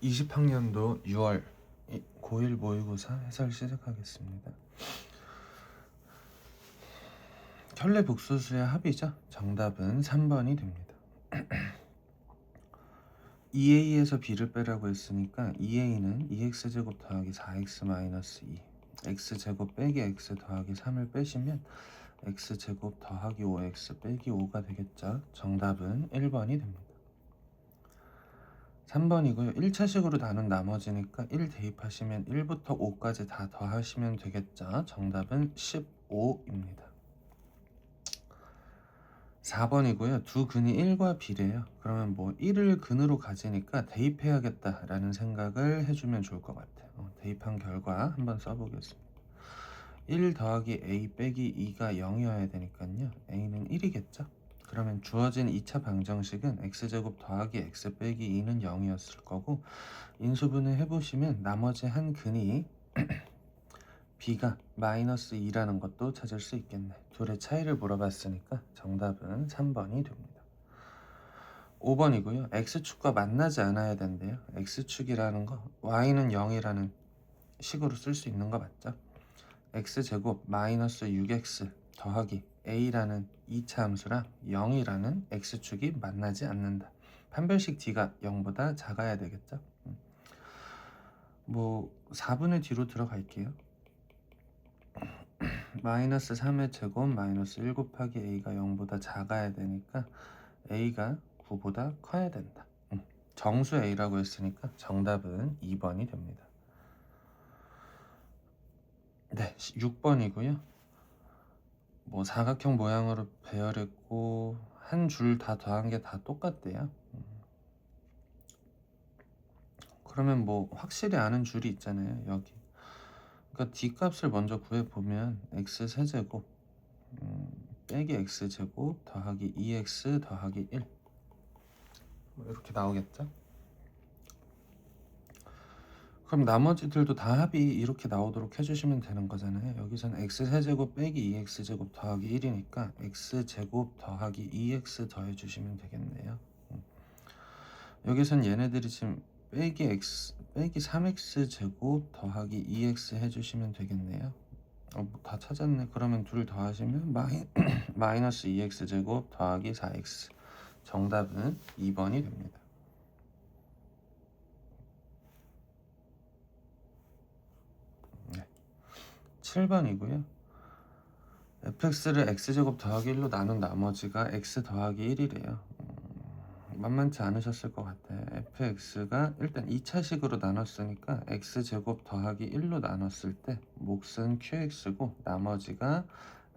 20학년도 6월 고1 모의고사 해설 시작하겠습니다. 켤레 북소수의 합이죠. 정답은 3번이 됩니다. 2a에서 b를 빼라고 했으니까 2a는 2x제곱 더하기 4x 마이너스 2 x제곱 빼기 x 더하기 3을 빼시면 x제곱 더하기 5x 빼기 5가 되겠죠. 정답은 1번이 됩니다. 3번이고요. 1차식으로 나눈 나머지니까 1 대입하시면 1부터 5까지 다 더하시면 되겠죠. 정답은 15입니다. 4번이고요. 두 근이 1과 b래요. 그러면 뭐 1을 근으로 가지니까 대입해야겠다라는 생각을 해주면 좋을 것 같아요. 대입한 결과 한번 써보겠습니다. 1 더하기 a 빼기 2가 0이어야 되니까요. a는 1이겠죠. 그러면 주어진 2차 방정식은 x제곱 더하기 x 빼기 2는 0이었을 거고, 인수분해 해보시면 나머지 한 근이 b가 마이너스 2라는 것도 찾을 수 있겠네. 둘의 차이를 물어봤으니까 정답은 3번이 됩니다. 5번이고요. x축과 만나지 않아야 된대요. x축이라는 거 y는 0이라는 식으로 쓸 수 있는 거 맞죠? x제곱 마이너스 6x 더하기 a라는 2차 함수랑 0이라는 x축이 만나지 않는다. 판별식 d가 0보다 작아야 되겠죠? 뭐 4분의 뒤로 들어갈게요. 마이너스 3의 제곱 마이너스 1 곱하기 a가 0보다 작아야 되니까 a가 9보다 커야 된다. 정수 a라고 했으니까 정답은 2번이 됩니다. 네, 6번이고요. 뭐 사각형 모양으로 배열했고 한 줄 다 더한 게 다 똑같대요. 그러면 뭐 확실히 아는 줄이 있잖아요. 여기. 그러니까 d 값을 먼저 구해보면 x 세제곱 빼기 x제곱 더하기 2x 더하기 1 이렇게 나오겠죠? 그럼 나머지들도 다 합이 이렇게 나오도록 해주시면 되는 거잖아요. 여기서는 x세제곱 빼기 2x제곱 더하기 1이니까 x제곱 더하기 2x 더해주시면 되겠네요. 여기선 얘네들이 지금 빼기 3x제곱 더하기 2x 해주시면 되겠네요. 다 찾았네. 그러면 둘 더하시면 마이너스 2x제곱 더하기 4x. 정답은 2번이 됩니다. 7번이고요. fx를 x제곱 더하기 1로 나눈 나머지가 x 더하기 1이래요. 만만치 않으셨을 것 같아요. fx가 일단 2차식으로 나눴으니까 x제곱 더하기 1로 나눴을 때 몫은 qx고 나머지가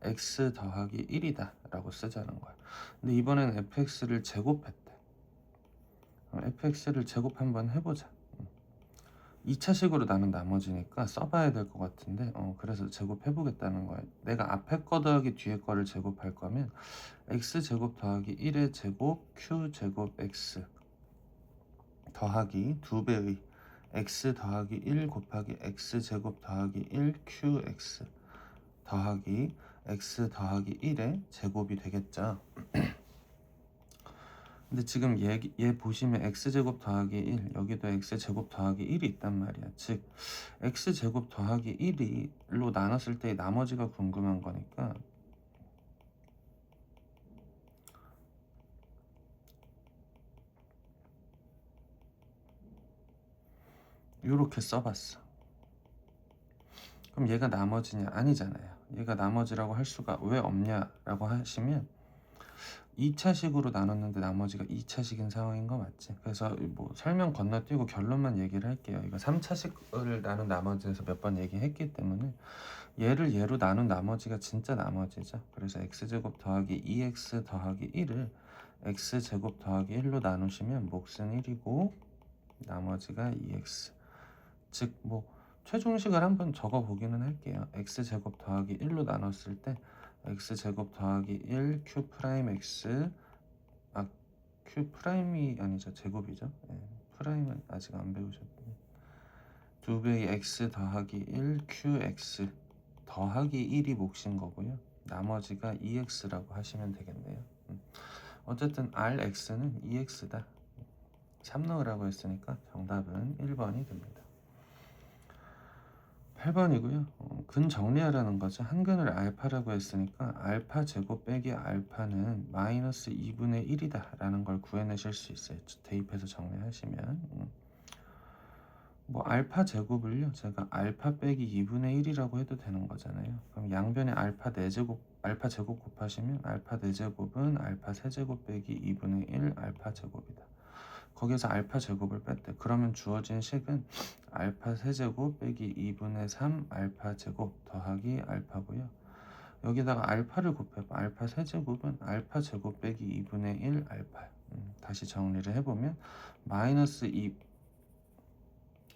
x 더하기 1이다 라고 쓰자는 거예요. 근데 이번엔 fx를 제곱했대. fx를 제곱 한번 해보자. 2차식으로 나눈 나머지니까 써봐야 될 것 같은데 그래서 제곱해보겠다는 거예요. 내가 앞에 거 더하기 뒤에 거를 제곱할 거면 x제곱 더하기 1의 제곱 q제곱 x 더하기 2배의 x 더하기 1 곱하기 x제곱 더하기 1 qx 더하기 x 더하기 1의 제곱이 되겠죠. 근데 지금 얘 보시면 x제곱 더하기 1 여기도 x제곱 더하기 1이 있단 말이야. 즉 x제곱 더하기 1로 나눴을 때 나머지가 궁금한 거니까 이렇게 써봤어. 그럼 얘가 나머지냐? 아니잖아요. 얘가 나머지라고 할 수가 왜 없냐라고 하시면 2차식으로 나눴는데 나머지가 2차식인 상황인 거 맞지? 그래서 뭐 설명 건너뛰고 결론만 얘기를 할게요. 이거 3차식을 나눈 나머지에서 몇 번 얘기했기 때문에 얘를 얘로 나눈 나머지가 진짜 나머지죠. 그래서 x제곱 더하기 2x 더하기 1을 x제곱 더하기 1로 나누시면 몫은 1이고 나머지가 2x. 즉 뭐 최종식을 한번 적어 보기는 할게요. x제곱 더하기 1로 나눴을 때 x제곱 더하기 1 q 프라임 x q 프라임이 아니죠. 제곱이죠. 프라임은 아직 안 배우셨군요. 2배의 x 더하기 1 qx 더하기 1이 몫인 거고요. 나머지가 2x라고 하시면 되겠네요. 어쨌든 rx는 2x다. 3 넣으라고 했으니까 정답은 1번이 됩니다. 8번이고요. 근 정리하라는 거죠. 한근을 알파라고 했으니까 알파 제곱 빼기 알파는 마이너스 2분의 1이다 라는 걸 구해내실 수 있어요. 대입해서 정리하시면 뭐 알파 제곱을요 제가 알파 빼기 2분의 1이라고 해도 되는 거잖아요. 그럼 양변에 알파 4제곱 알파 제곱 곱하시면 알파 4제곱은 알파 세제곱 빼기 2분의 1 알파 제곱이다. 거기서 알파 제곱을 뺐대. 그러면 주어진 식은 알파 세제곱 빼기 2분의 3 알파 제곱 더하기 알파고요. 여기다가 알파를 곱해봐. 알파 세제곱은 알파 제곱 빼기 2분의 1 알파. 다시 정리를 해보면 마이너스 2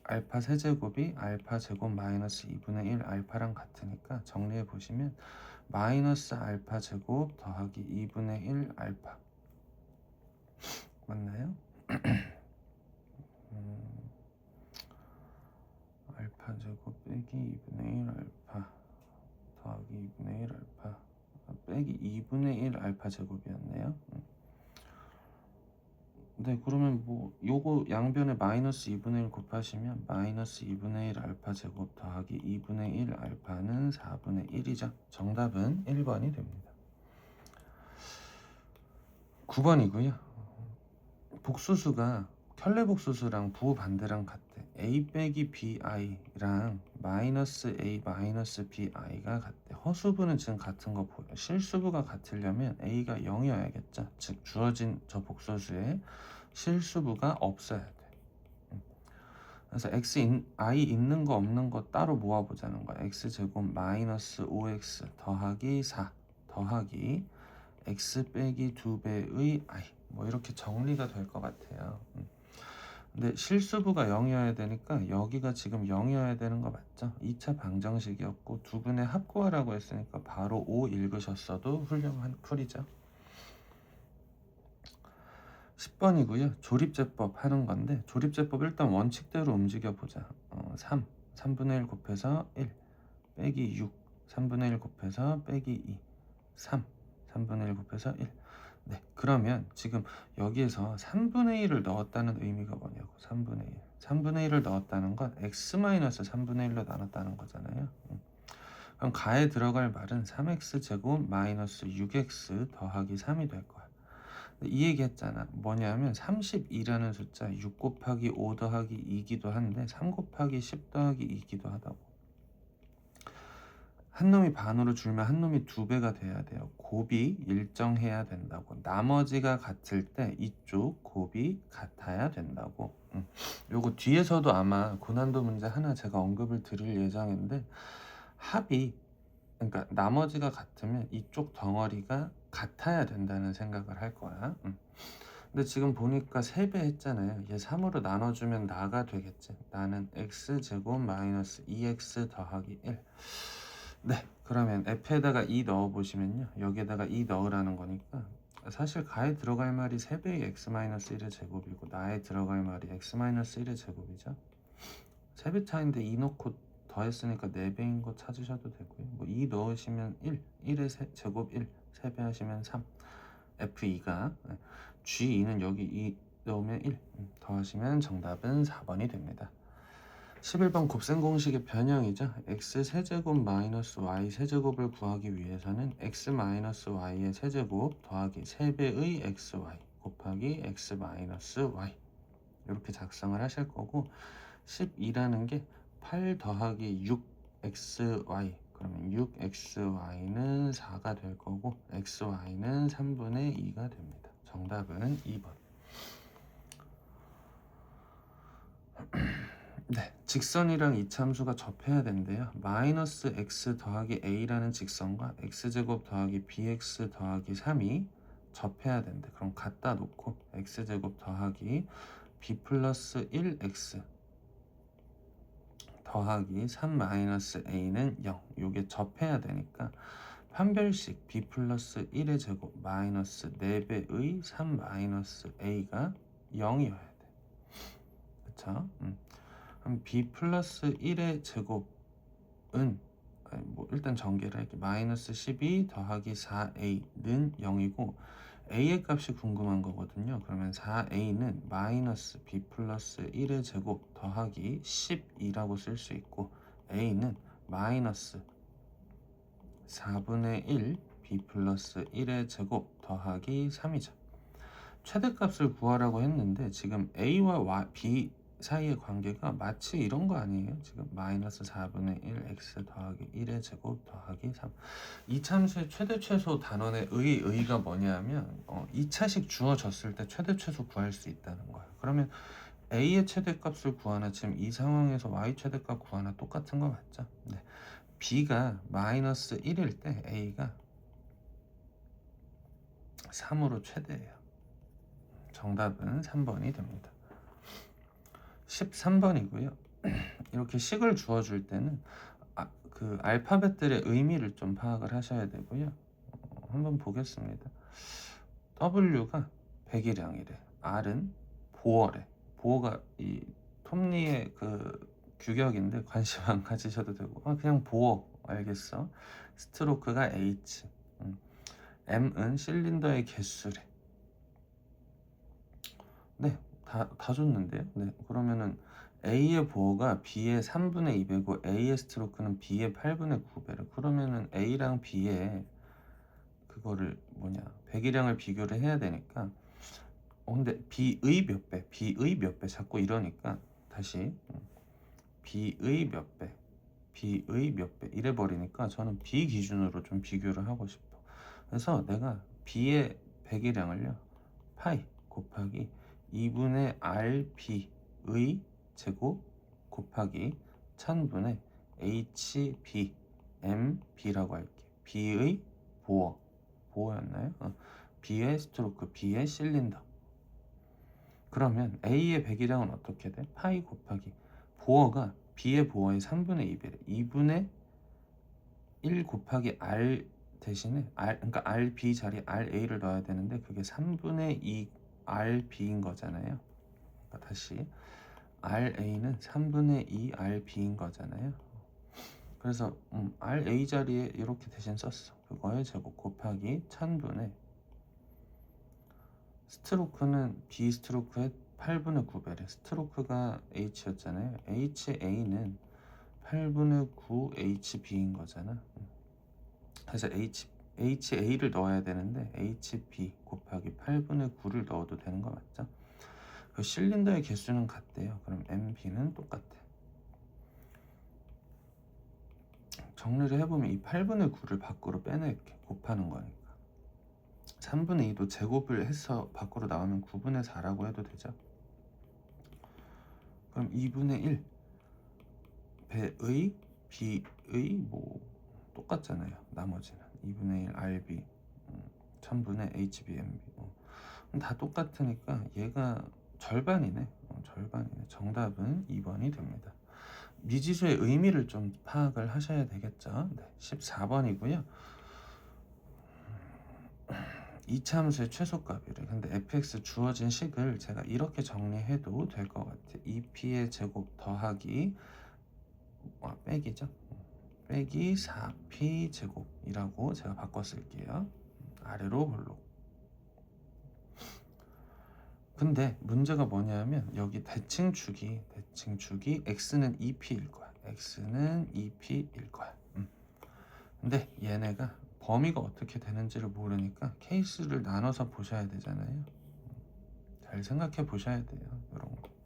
알파 세제곱이 알파 제곱 마이너스 2분의 1 알파랑 같으니까 정리해 보시면 마이너스 알파 제곱 더하기 2분의 1 알파 맞나요? 알파 제곱 빼기 2분의 1 알파 더하기 2분의 1 알파 빼기 2분의 1 알파 제곱이었네요. 네, 그러면 뭐 요거 양변에 마이너스 2분의 1 곱하시면 마이너스 2분의 1 알파 제곱 더하기 2분의 1 알파는 4분의 1이죠. 정답은 1번이 됩니다. 9번이고요. 복수수가 켤레복수수랑 부호반대랑 같대. a 빼기 bi랑 마이너스 a 마이너스 bi가 같대. 허수부는 지금 같은 거 보여. 실수부가 같으려면 a가 0이어야겠죠. 즉 주어진 저 복소수에 실수부가 없어야 돼. 그래서 i 있는 거 없는 거 따로 모아보자는 거야. x제곱 마이너스 5x 더하기 4 더하기 x 빼기 2배의 i 뭐 이렇게 정리가 될 것 같아요. 근데 실수부가 0이어야 되니까 여기가 지금 0이어야 되는 거 맞죠? 2차 방정식이었고 두 분의 합구하라고 했으니까 바로 5 읽으셨어도 훌륭한 풀이죠. 10번이고요. 조립제법 하는 건데 조립제법 일단 원칙대로 움직여 보자. 3분의 1 곱해서 1 빼기 6 3분의 1 곱해서 빼기 2 3분의 1 곱해서 1 네, 그러면 지금 여기에서 3분의 1을 넣었다는 의미가 뭐냐고. 3분의 1을 넣었다는 건 x-3분의 1로 나눴다는 거잖아요. 그럼 가에 들어갈 말은 3x 제곱 마이너스 6x 더하기 3이 될 거야. 이 얘기 했잖아. 뭐냐면 32라는 숫자 6 곱하기 5 더하기 2기도 한데 3 곱하기 10 더하기 2기도 하다고. 한 놈이 반으로 줄면 한 놈이 2배가 돼야 돼요. 곱이 일정해야 된다고. 나머지가 같을 때 이쪽 곱이 같아야 된다고. 요거 뒤에서도 아마 고난도 문제 하나 제가 언급을 드릴 예정인데 합이 그러니까 나머지가 같으면 이쪽 덩어리가 같아야 된다는 생각을 할 거야. 근데 지금 보니까 3배 했잖아요. 얘 3으로 나눠주면 나가 되겠지. 나는 x제곱 마이너스 2x 더하기 1. 네, 그러면 f에다가 2 넣어보시면요. 여기에다가 2 넣으라는 거니까 사실 가에 들어갈 말이 3배의 x-1의 제곱이고 나에 들어갈 말이 x-1의 제곱이죠. 3배 차인데 2 넣고 더했으니까 4배인 거 찾으셔도 되고요. 뭐 2 넣으시면 1의 제곱 1, 3배 하시면 3 f2가 g2는 여기 2 넣으면 1 더하시면 정답은 4번이 됩니다. 11번 곱셈 공식의 변형이죠. x 세제곱 마이너스 y 세제곱을 구하기 위해서는 x 마이너스 y의 세제곱 더하기 3배의 xy 곱하기 x 마이너스 y 이렇게 작성을 하실 거고 12라는 게 8 더하기 6xy 그러면 6xy는 4가 될 거고 xy는 3분의 2가 됩니다. 정답은 2번. 네, 직선이랑 이참수가 접해야 된대요. 마이너스 x 더하기 a라는 직선과 x제곱 더하기 bx 더하기 3이 접해야 된대. 그럼 갖다 놓고 x제곱 더하기 b 플러스 1x 더하기 3 마이너스 a는 0. 요게 접해야 되니까 판별식 b 플러스 1의 제곱 마이너스 4배의 3 마이너스 a가 0이어야 돼. 그쵸? 그럼 b 플러스 1의 제곱은 뭐 일단 전개를 할게. 마이너스 12 더하기 4a는 0이고 a의 값이 궁금한 거거든요. 그러면 4a는 마이너스 b 플러스 1의 제곱 더하기 12라고 쓸 수 있고, a는 마이너스 4분의 1 b 플러스 1의 제곱 더하기 3이죠. 최대값을 구하라고 했는데 지금 a와 b 사이의 관계가 마치 이런 거 아니에요? 지금 마이너스 4분의 1 x 더하기 1의 제곱 더하기 3. 이 참수의 최대 최소 단원의 의가 뭐냐면 2차식 주어졌을 때 최대 최소 구할 수 있다는 거예요. 그러면 a의 최대값을 구하나 지금 이 상황에서 y 최대값 구하나 똑같은 거 맞죠? 네. b가 마이너스 1일 때 a가 3으로 최대예요. 정답은 3번이 됩니다. 13번이고요. 이렇게 식을 주어줄 때는 그 알파벳들의 의미를 좀 파악을 하셔야 되고요. 한번 보겠습니다. W가 백일량이래. R은 보어래. 보어가 이 톱니의 그 규격인데 관심 안 가지셔도 되고, 그냥 보어 알겠어. 스트로크가 H. M은 실린더의 개수래. 네, 다 줬는데요. 네, 그러면은 A의 보어가 B의 3분의 2배고 A의 스트로크는 B의 8분의 9배래. 그러면은 A랑 B의 그거를 백일량을 비교를 해야 되니까, 근데 B의 몇 배, B의 몇 배 자꾸 이러니까 다시 B의 몇 배, B의 몇 배 이래 버리니까 저는 B 기준으로 좀 비교를 하고 싶어. 그래서 내가 B의 백일량을요, 파이 곱하기 2분의 RB의 제곱 곱하기 1000분의 HBMB라고 할게. B의 보어였나요? B의 스트로크, B의 실린더. 그러면 A의 백일량은 어떻게 돼? 파이 곱하기 보어가 B의 보어의 3분의 2배래. 2분의 1 곱하기 R 대신에 그러니까 RB 자리에 RA를 넣어야 되는데 그게 3분의 2 RB인 거잖아요. 그러니까 다시 RA는 3분의 2 RB인 거잖아요. 그래서 RA 자리에 이렇게 대신 썼어. 그거의 제곱 곱하기 1000분의 스트로크는 B 스트로크의 8분의 9배래. 스트로크가 H였잖아요. HA는 8분의 9 HB인 거잖아. 그래서 HA를 넣어야 되는데 HB 곱하기 8분의 9를 넣어도 되는 거 맞죠? 그 실린더의 개수는 같대요. 그럼 MB는 똑같아. 정리를 해보면 이 8분의 9를 밖으로 빼낼게. 곱하는 거니까. 3분의 2도 제곱을 해서 밖으로 나오면 9분의 4라고 해도 되죠. 그럼 2분의 1 배의 B의 똑같잖아요. 나머지는 2분의 1 RB 1000분의 HBMB 다 똑같으니까 얘가 절반이네. 절반이네. 정답은 2번이 됩니다. 미지수의 의미를 좀 파악을 하셔야 되겠죠. 네, 14번이고요. 이차함수의 최소값이래. 근데 fx 주어진 식을 제가 이렇게 정리해도 될 것 같아. 2p의 제곱 더하기 빼기죠. 빼기 4p 제곱이라고 제가 바꿔 쓸게요. 아래로 볼록. 근데 문제가 뭐냐면 여기 대칭축이 x는 2p일 거야. x는 2p일 거야. 근데 얘네가 범위가 어떻게 되는지를 모르니까 케이스를 나눠서 보셔야 되잖아요. 잘 생각해 보셔야 돼요. 이런 거.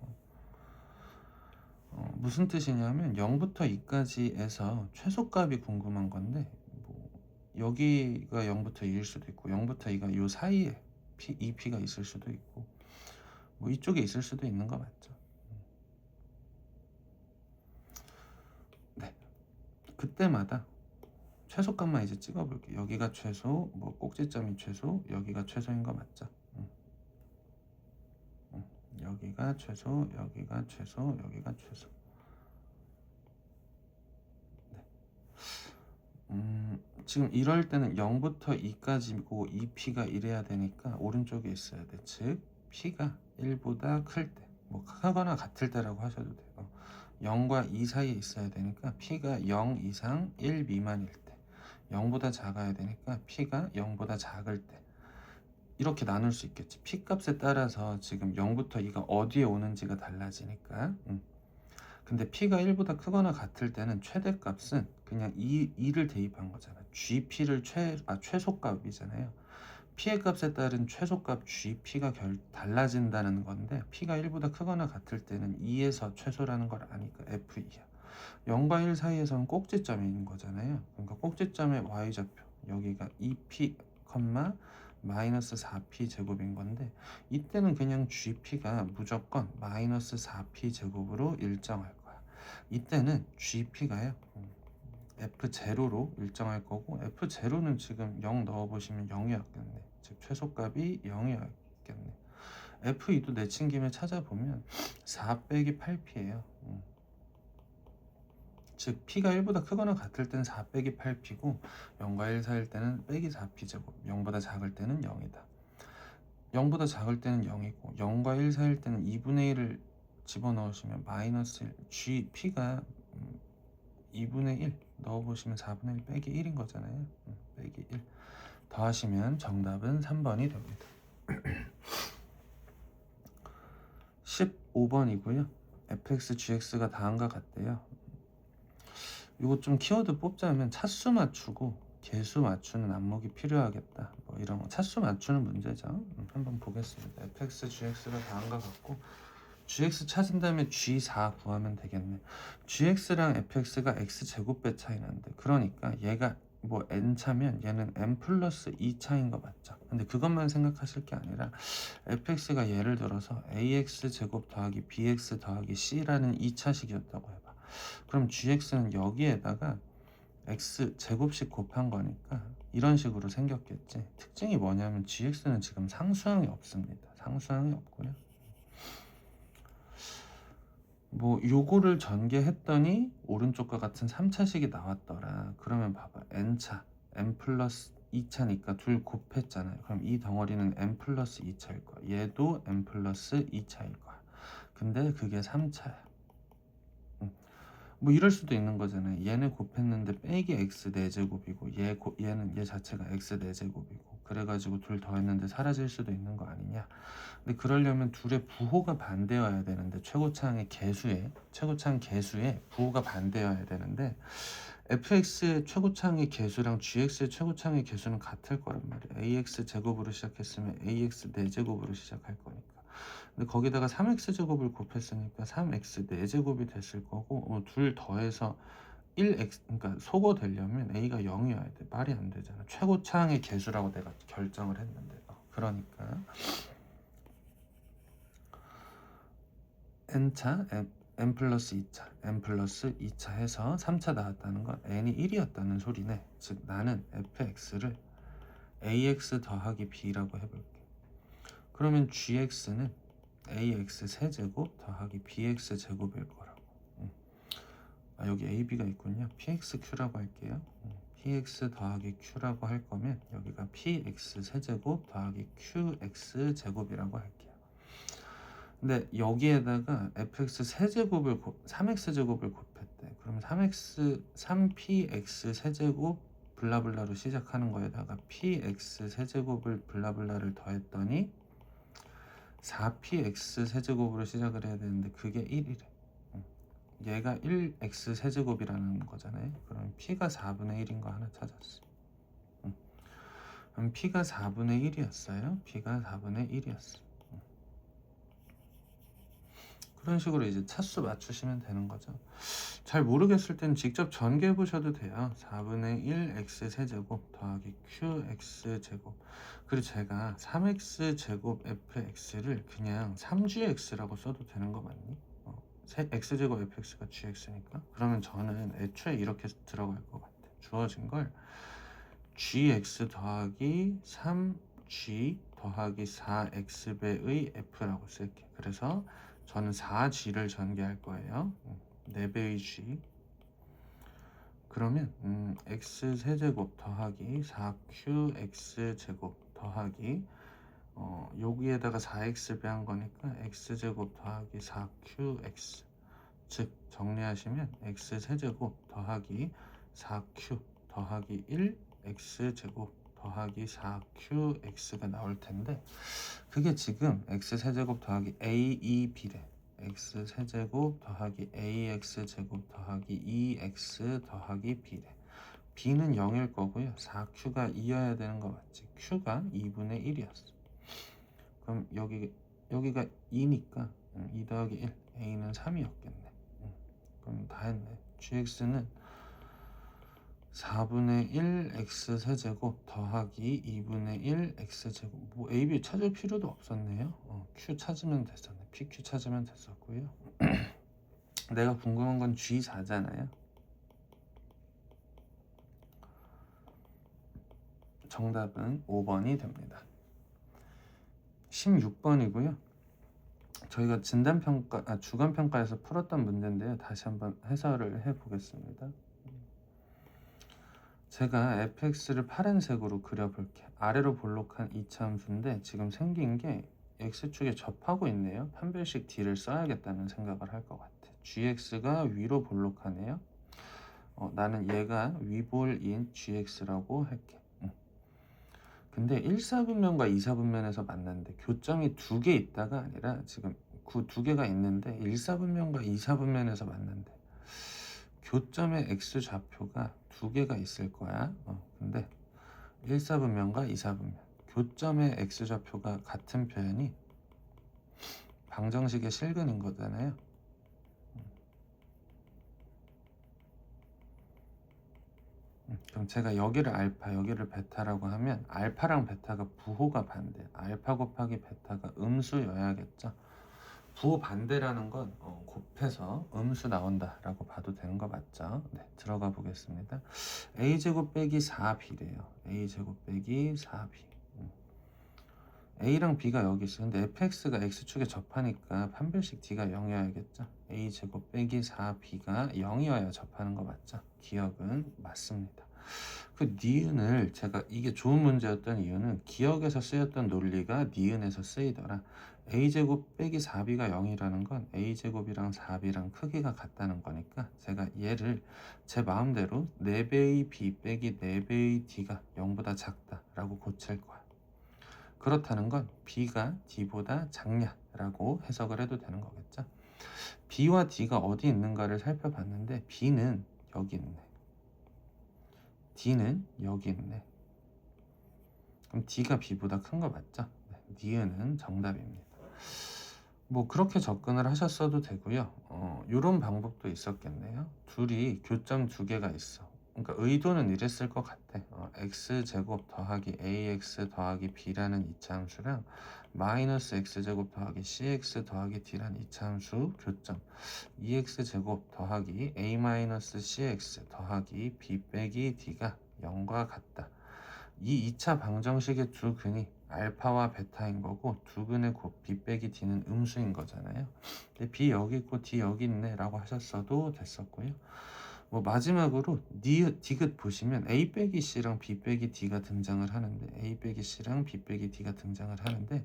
무슨 뜻이냐면 0부터 2까지에서 최소값이 궁금한 건데 여기가 0부터 2일 수도 있고 0부터 2가 요 사이에 2p가 있을 수도 있고 이쪽에 있을 수도 있는 거 맞죠? 네, 그때마다 최소값만 이제 찍어볼게요. 여기가 최소, 꼭지점이 최소, 여기가 최소인 거 맞죠? 여기가 최소, 여기가 최소, 여기가 최소. 네. 지금 이럴 때는 0부터 2까지고 2p가 이래야 되니까 오른쪽에 있어야 돼. 즉 p가 1보다 클 때, 크거나 같을 때라고 하셔도 돼요. 0과 2 사이에 있어야 되니까 p가 0 이상 1 미만일 때, 0보다 작아야 되니까 p가 0보다 작을 때, 이렇게 나눌 수 있겠지. p 값에 따라서 지금 0부터 2가 어디에 오는지가 달라지니까. 근데 p가 1보다 크거나 같을 때는 최대값은 그냥 2를 대입한 거잖아. gp를 최소값이잖아요. p의 값에 따른 최소값 gp가 달라진다는 건데, p가 1보다 크거나 같을 때는 2에서 최소라는 걸 아니까 f2야. 0과 1 사이에서는 꼭지점이 있는 거잖아요. 그러니까 꼭지점의 y좌표, 여기가 2p, 마이너스 4p 제곱인 건데, 이때는 그냥 gp가 무조건 마이너스 4p 제곱으로 일정할 거야. 이때는 gp가요 f0로 일정할 거고, f0는 지금 0 넣어보시면 0이었겠네. 즉 최소값이 0이었겠네. f2도 내친 김에 찾아보면 4 빼기 8p예요. 즉 p가 1보다 크거나 같을 때는 4 빼기 8p고 0과 1 사이일 때는 빼기 4p 제곱, 0보다 작을 때는 0이다. 0보다 작을 때는 0이고 0과 1 사이일 때는 2분의 1을 집어넣으시면 마이너스 1, p가 2분의 1 넣어보시면 4분의 1 빼기 1인 거잖아요. 빼기 1 더하시면 정답은 3번이 됩니다. 15번이고요. fx, gx가 다음과 같대요. 이거 좀 키워드 뽑자면 차수 맞추고 개수 맞추는 안목이 필요하겠다. 뭐 이런 거 차수 맞추는 문제죠. 한번 보겠습니다. fx, gx가 다음과 같고 gx 찾은 다음에 g4 구하면 되겠네. gx랑 fx가 x제곱배 차이 난대. 그러니까 얘가 뭐 n차면 얘는 n 플러스 2차인 거 맞죠? 근데 그것만 생각하실 게 아니라 fx가 예를 들어서 ax제곱 더하기 bx 더하기 c라는 2차식이었다고 해봐. 그럼 gx는 여기에다가 x 제곱씩 곱한 거니까 이런 식으로 생겼겠지. 특징이 뭐냐면 gx는 지금 상수항이 없습니다. 상수항이 없고요. 뭐 요거를 전개했더니 오른쪽과 같은 3차식이 나왔더라. 그러면 봐봐. n차, n 플러스 2차니까 둘 곱했잖아요. 그럼 이 덩어리는 n 플러스 2차일 거야. 얘도 n 플러스 2차일 거야. 근데 그게 3차야. 뭐 이럴 수도 있는 거잖아요. 얘는 곱했는데 빼기 x 4제곱이고 얘는 얘 자체가 x 4제곱이고 그래가지고 둘 더했는데 사라질 수도 있는 거 아니냐. 근데 그러려면 둘의 부호가 반대여야 되는데 최고차항 개수에 부호가 반대여야 되는데 fx의 최고차항의 개수랑 gx의 최고차항의 개수는 같을 거란 말이야. ax 제곱으로 시작했으면 ax 4제곱으로 시작할 거니까. 근데 거기다가 3x 제곱을 곱했으니까 3x 4제곱이 됐을 거고 둘 더해서 1x, 그러니까 소거 되려면 a가 0이어야 돼. 말이 안 되잖아. 최고차항의 개수라고 내가 결정을 했는데. 그러니까 n차, n 플러스 2차, n 플러스 2차 해서 3차 나왔다는 건 n이 1이었다는 소리네. 즉 나는 fx를 ax 더하기 b라고 해볼게. 그러면 gx는 ax 세제곱 더하기 bx 제곱일 거라고. 여기 ab가 있군요. pxq라고 할게요. px 더하기 q라고 할 거면 여기가 px 세제곱 더하기 qx 제곱이라고 할게요. 근데 여기에다가 fx 세제곱을 3x 제곱을 곱했대. 그러면 3px 세제곱 블라블라로 시작하는 거에다가 px 세제곱을 블라블라를 더했더니 4px 세제곱으로 시작을 해야 되는데 그게 1이래. 얘가 1x 세제곱이라는 거잖아요. 그럼 p가 4분의 1인 거 하나 찾았어. 그럼 p가 4분의 1이었어요. p가 4분의 1이었어. 그런 식으로 이제 차수 맞추시면 되는 거죠. 잘 모르겠을 땐 직접 전개해 보셔도 돼요. 4분의 1 x 세제곱 더하기 qx 제곱. 그리고 제가 3x 제곱 fx를 그냥 3gx라고 써도 되는 거 맞니? x제곱 fx가 gx니까. 그러면 저는 애초에 이렇게 들어갈 것 같아. 주어진 걸 gx 더하기 3g 더하기 4x배의 f라고 쓸게. 그래서 저는 4g를 전개할 거예요. 4배의 g. 그러면 x 세제곱 더하기 4qx 제곱 더하기 여기에다가 4x 배한 거니까 x제곱 더하기 4qx. 즉 정리하시면 x 세제곱 더하기 4q 더하기 1 x제곱 더하기 4qx가 나올 텐데 그게 지금 x세제곱 더하기 aeb래. x세제곱 더하기 ax제곱 더하기 2x 더하기 b래. b는 0일 거고요. 4q가 2여야 되는 거 맞지? q가 2분의 1이었어. 그럼 여기가 2니까 2 더하기 1, a는 3이었겠네. 그럼 다 했네. gx는 4분의 1 x세제곱 더하기 2분의 1 x제곱. 뭐 a, b 찾을 필요도 없었네요. q 찾으면 됐었네. pq 찾으면 됐었고요. 내가 궁금한 건 g4잖아요. 정답은 5번이 됩니다. 16번이고요. 저희가 주관평가에서 풀었던 문제인데요. 다시 한번 해설을 해보겠습니다. 제가 fx를 파란색으로 그려볼게요. 아래로 볼록한 이차함수인데 지금 생긴 게 x축에 접하고 있네요. 판별식 d를 써야겠다는 생각을 할 것 같아. gx가 위로 볼록하네요. 나는 얘가 위볼인 gx라고 할게. 근데 1사분면과 2사분면에서 만났는데 교점이 두 개 있다가 아니라 지금 그 두 개가 있는데 1사분면과 2사분면에서 만났는데 교점의 x좌표가 두 개가 있을 거야. 근데 1사분면과 2사분면 교점의 x좌표가 같은 표현이 방정식의 실근인 거잖아요. 그럼 제가 여기를 알파, 여기를 베타라고 하면 알파랑 베타가 부호가 반대. 알파 곱하기 베타가 음수여야겠죠. 부호 반대라는 건 곱해서 음수 나온다라고 봐도 되는 거 맞죠? 네, 들어가 보겠습니다. a제곱 빼기 4b래요. a제곱 빼기 4b. a랑 b가 여기 있어. 근데 fx가 x축에 접하니까 판별식 d가 0이어야겠죠. a제곱 빼기 4b가 0이어야 접하는 거 맞죠? 기억은 맞습니다. 그 니은을 제가 이게 좋은 문제였던 이유는 기억에서 쓰였던 논리가 니은에서 쓰이더라. a제곱 빼기 4b가 0이라는 건 a제곱이랑 4b랑 크기가 같다는 거니까 제가 얘를 제 마음대로 4배의 b 빼기 4배의 d가 0보다 작다라고 고칠 거야. 그렇다는 건 b가 d보다 작냐라고 해석을 해도 되는 거겠죠. b와 d가 어디 있는가를 살펴봤는데 b는 여기 있네. d는 여기 있네. 그럼 d가 b보다 큰 거 맞죠? 네, 니은은 정답입니다. 뭐 그렇게 접근을 하셨어도 되고요. 이런 방법도 있었겠네요. 둘이 교점 두 개가 있어. 그러니까 의도는 이랬을 것 같아. x제곱 더하기 ax 더하기 b라는 이차함수랑 마이너스 x제곱 더하기 cx 더하기 d라는 이차함수 교점 2x제곱 더하기 a 마이너스 cx 더하기 b 빼기 d가 0과 같다. 이 2차 방정식의 두 근이 알파와 베타인 거고 두 근의 곱 b 빼기 d는 음수인 거잖아요. 근데 b 여기 있고 d 여기 있네 라고 하셨어도 됐었고요. 뭐 마지막으로 디귿 보시면 a 빼기 c랑 b 빼기 d가 등장을 하는데 a 빼기 c랑 b 빼기 d가 등장을 하는데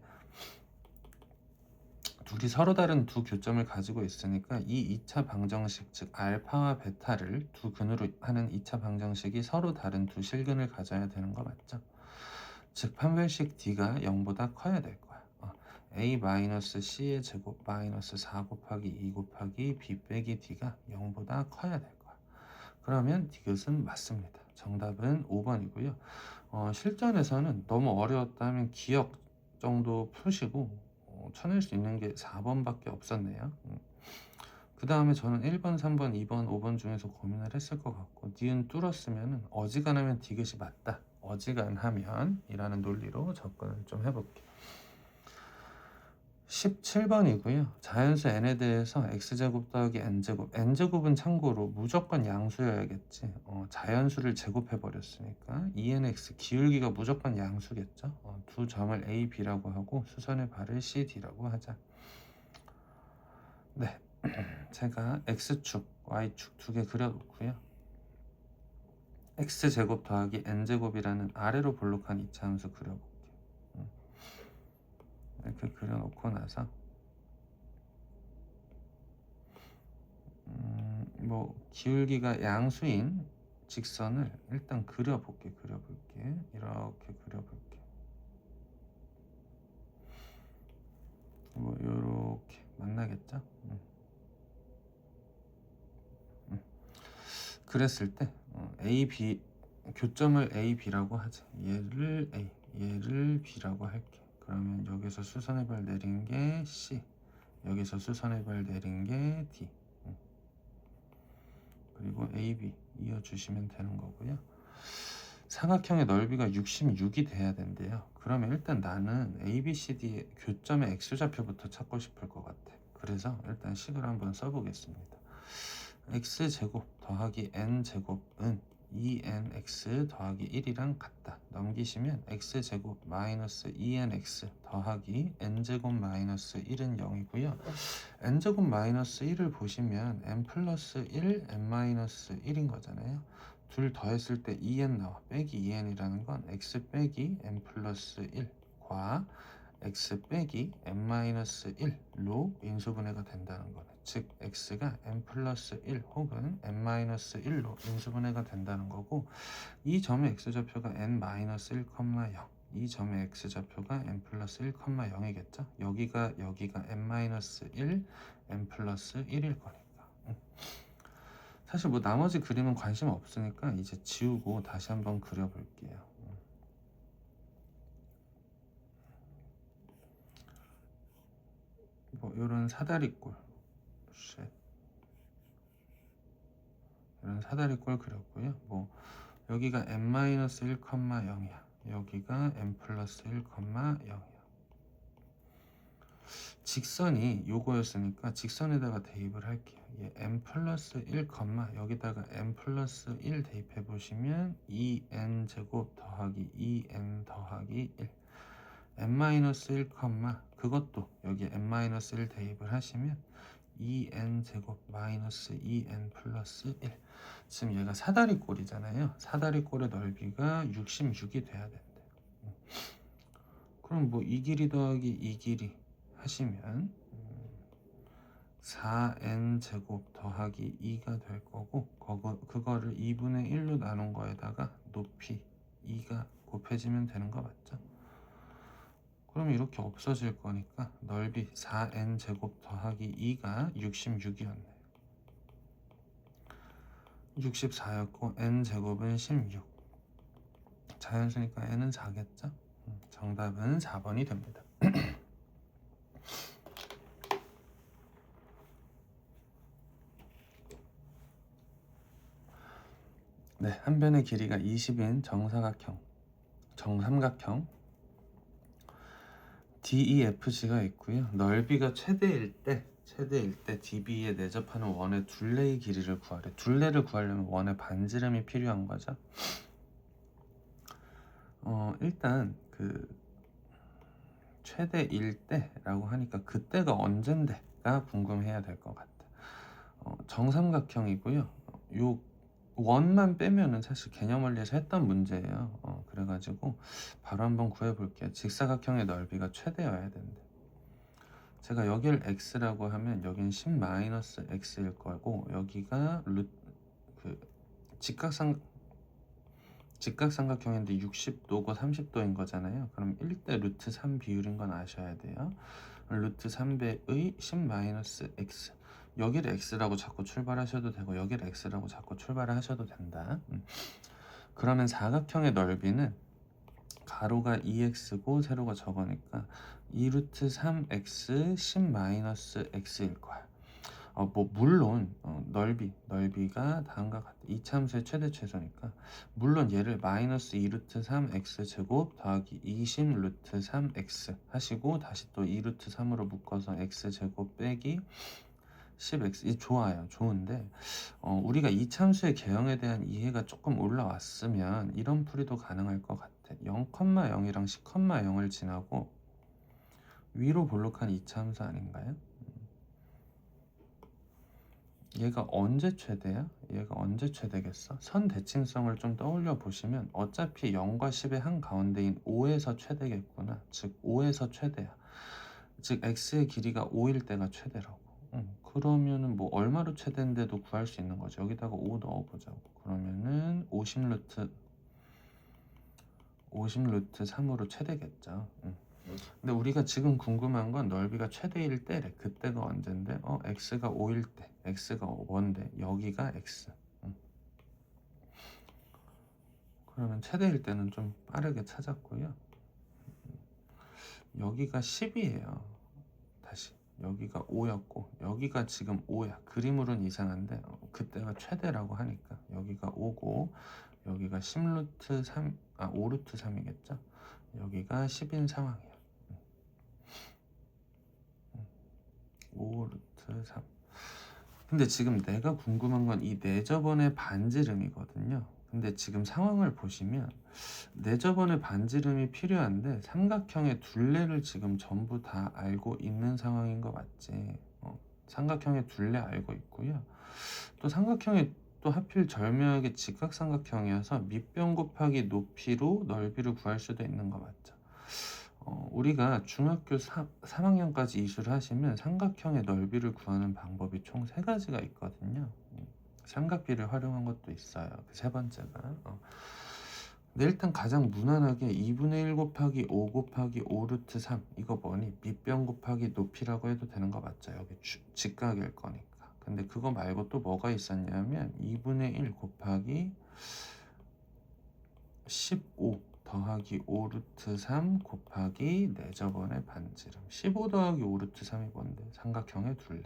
둘이 서로 다른 두 교점을 가지고 있으니까 이 2차 방정식 즉 알파와 베타를 두 근으로 하는 2차 방정식이 서로 다른 두 실근을 가져야 되는 거 맞죠? 즉 판별식 d가 0보다 커야 될 거야. a-c의 제곱 마이너스 4 곱하기 2 곱하기 b 빼기 d가 0보다 커야 될 거야. 그러면 디귿은 맞습니다. 정답은 5번이고요. 실전에서는 너무 어려웠다 하면 기억 정도 푸시고 쳐낼 수 있는 게 4번밖에 없었네요. 그 다음에 저는 1번, 3번, 2번, 5번 중에서 고민을 했을 것 같고 니은 뚫었으면 어지간하면 디귿이 맞다. 어지간하면 이라는 논리로 접근을 좀 해볼게요. 17번이고요. 자연수 n에 대해서 x제곱 더하기 n제곱. n제곱은 참고로 무조건 양수여야겠지. 자연수를 제곱해버렸으니까 2nx 기울기가 무조건 양수겠죠. 두 점을 a, b라고 하고 수선의 발을 c, d라고 하자. 네, 제가 x축, y축 두 개 그려놓고요. x제곱 더하기 n제곱이라는 아래로 볼록한 이차함수 그려볼게요. 이렇게 그려놓고 나서 뭐 기울기가 양수인 직선을 일단 그려볼게. 이렇게 그려볼게. 뭐 요렇게 만나겠죠? 그랬을 때 A, B 교점을 A, B라고 하자. 얘를 A, 얘를 B라고 할게. 그러면 여기서 수선의 발 내린 게 C, 여기서 수선의 발 내린 게 D. 그리고 A, B 이어주시면 되는 거고요. 삼각형의 넓이가 66이 돼야 된대요. 그러면 일단 나는 A, B, C, D의 교점의 X좌표부터 찾고 싶을 것 같아. 그래서 일단 식을 한번 써보겠습니다. X제곱 더하기 N제곱은 2nx 더하기 1이랑 같다. 넘기시면 X제곱 마이너스 2nx 더하기 N제곱 마이너스 1은 0이고요. N제곱 마이너스 1을 보시면 N 플러스 1, N 마이너스 1인 거잖아요. 둘 더했을 때 2n 나와. 빼기 2n이라는 건 X 빼기 N 플러스 1과 X 빼기 N 마이너스 1로 인수분해가 된다는 거네. 즉 X가 N 플러스 1 혹은 N 마이너스 1로 인수분해가 된다는 거고, 이 점의 X좌표가 N 마이너스 1, 0. 이 점의 X좌표가 N 플러스 1, 0이겠죠? 여기가 N 마이너스 1, N 플러스 1일 거니까. 사실 뭐 나머지 그림은 관심 없으니까 이제 지우고 다시 한번 그려볼게요. 뭐 이런 사다리꼴, 이런 사다리꼴 그렸고요. 뭐 여기가 n-1, 0이야. 여기가 n 플러스 1, 0이야. 직선이 요거였으니까 직선에다가 대입을 할게요. 얘 n 플러스 1, 여기다가 n 플러스 1 대입해 보시면 2n 제곱 더하기 2n 더하기 1, n-1, 그것도 여기 n-1 대입을 하시면 2n 제곱 마이너스 2n 플러스 1. 지금 얘가 사다리꼴이잖아요. 사다리꼴의 넓이가 66이 돼야 된대. 그럼 뭐 이 길이 더하기 이 길이 하시면 4n 제곱 더하기 2가 될 거고, 그거를 2분의 1로 나눈 거에다가 높이 2가 곱해지면 되는 거 맞죠? 그럼 이렇게 없어질 거니까 넓이 4n 제곱 더하기 2가 66이었네. 64였고 n 제곱은 16. 자연수니까 n은 4겠죠? 정답은 4번이 됩니다. 네, 한 변의 길이가 20인 정삼각형 DEFG가 있고요. 넓이가 최대일 때 DB에 내접하는 원의 둘레의 길이를 구하래. 둘레를 구하려면 원의 반지름이 필요한 거죠. 일단 그 최대일 때라고 하니까 그때가 언젠데가 궁금해야 될 것 같아. 정삼각형이고요. 요 원만 빼면은 사실 개념 원리에서 했던 문제예요. 그래가지고 바로 한번 구해볼게요. 직사각형의 넓이가 최대여야 된대. 제가 여기를 x라고 하면 여긴 10-x일 거고, 여기가 직각삼각형인데 60도고 30도인 거잖아요. 그럼 1대 루트 3 비율인 건 아셔야 돼요. 루트 3배의 10-x, 여기를 x라고 자꾸 출발하셔도 되고 여기를 x라고 자꾸 출발하셔도 된다. 그러면 사각형의 넓이는 가로가 2x고 세로가 저거니까 2루트 3x 10-x일 거야. 뭐 물론 넓이가 다음과 같아. 이 참수의 최대 최소니까 물론 얘를 마이너스 2루트 3x 제곱 더하기 20 루트 3x 하시고 다시 또 2루트 3으로 묶어서 x 제곱 빼기 10x, 이 좋아요. 좋은데 우리가 이 참수의 개형에 대한 이해가 조금 올라왔으면 이런 풀이도 가능할 것 같아. 0,0이랑 10,0을 지나고 위로 볼록한 이 참수 아닌가요? 얘가 언제 최대야? 얘가 언제 최대겠어? 선 대칭성을 좀 떠올려 보시면 어차피 0과 10의 한가운데인 5에서 최대겠구나. 즉 5에서 최대야. 즉 x의 길이가 5일 때가 최대라고. 그러면은 뭐 얼마로 최대인데도 구할 수 있는 거죠. 여기다가 5 넣어보자고. 그러면은 50루트 3으로 최대겠죠. 근데 우리가 지금 궁금한 건 넓이가 최대일 때래. 그때가 언젠데? x가 5일 때, x가 1인데 여기가 x. 그러면 최대일 때는 좀 빠르게 찾았고요. 여기가 10이에요. 다시 여기가 5였고 여기가 지금 5야. 그림으로는 이상한데 그때가 최대라고 하니까 여기가 5고 여기가 10루트 3, 5루트 3이겠죠. 여기가 10인 상황이야. 5루트 3. 근데 지금 내가 궁금한 건 이 내저번의 반지름이거든요. 근데 지금 상황을 보시면 내저번의 반지름이 필요한데 삼각형의 둘레를 지금 전부 다 알고 있는 상황인 거 맞지? 삼각형의 둘레 알고 있고요. 또 삼각형이 또 하필 절묘하게 직각삼각형이어서 밑변 곱하기 높이로 넓이를 구할 수도 있는 거 맞죠? 우리가 중학교 3학년까지 이수를 하시면 삼각형의 넓이를 구하는 방법이 총 3가지가 있거든요. 삼각비를 활용한 것도 있어요. 그 세 번째가. 근데 일단 가장 무난하게 2분의 1 곱하기 5 곱하기 5루트 3 이거 뭐니? 밑변 곱하기 높이라고 해도 되는 거 맞죠? 여기 직각일 거니까. 근데 그거 말고 또 뭐가 있었냐면 2분의 1 곱하기 15 더하기 5루트 3 곱하기 내저번의 반지름. 15 더하기 5루트 3이 뭔데? 삼각형의 둘레.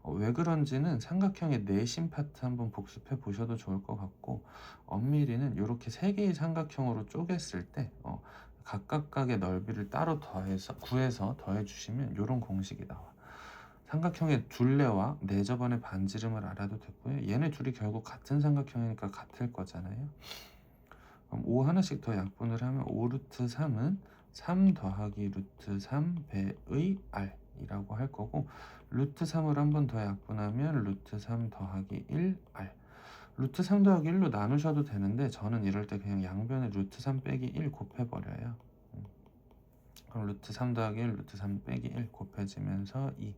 왜 그런지는 삼각형의 내심 파트 한번 복습해 보셔도 좋을 것 같고, 엄밀히는 이렇게 3개의 삼각형으로 쪼갰을 때 각각의 넓이를 따로 구해서 더해 주시면 이런 공식이 나와. 삼각형의 둘레와 내저번의 반지름을 알아도 되고요. 얘네 둘이 결국 같은 삼각형이니까 같을 거잖아요. 그럼 5 하나씩 더 약분을 하면 5루트 3은 3 더하기 루트 3배의 r이라고 할 거고, 루트 3을 한 번 더 약분하면 루트 3 더하기 1r. 루트 3 더하기 1로 나누셔도 되는데 저는 이럴 때 그냥 양변에 루트 3 빼기 1 곱해버려요. 그럼 루트 3 더하기 1 루트 3 빼기 1 곱해지면서 2.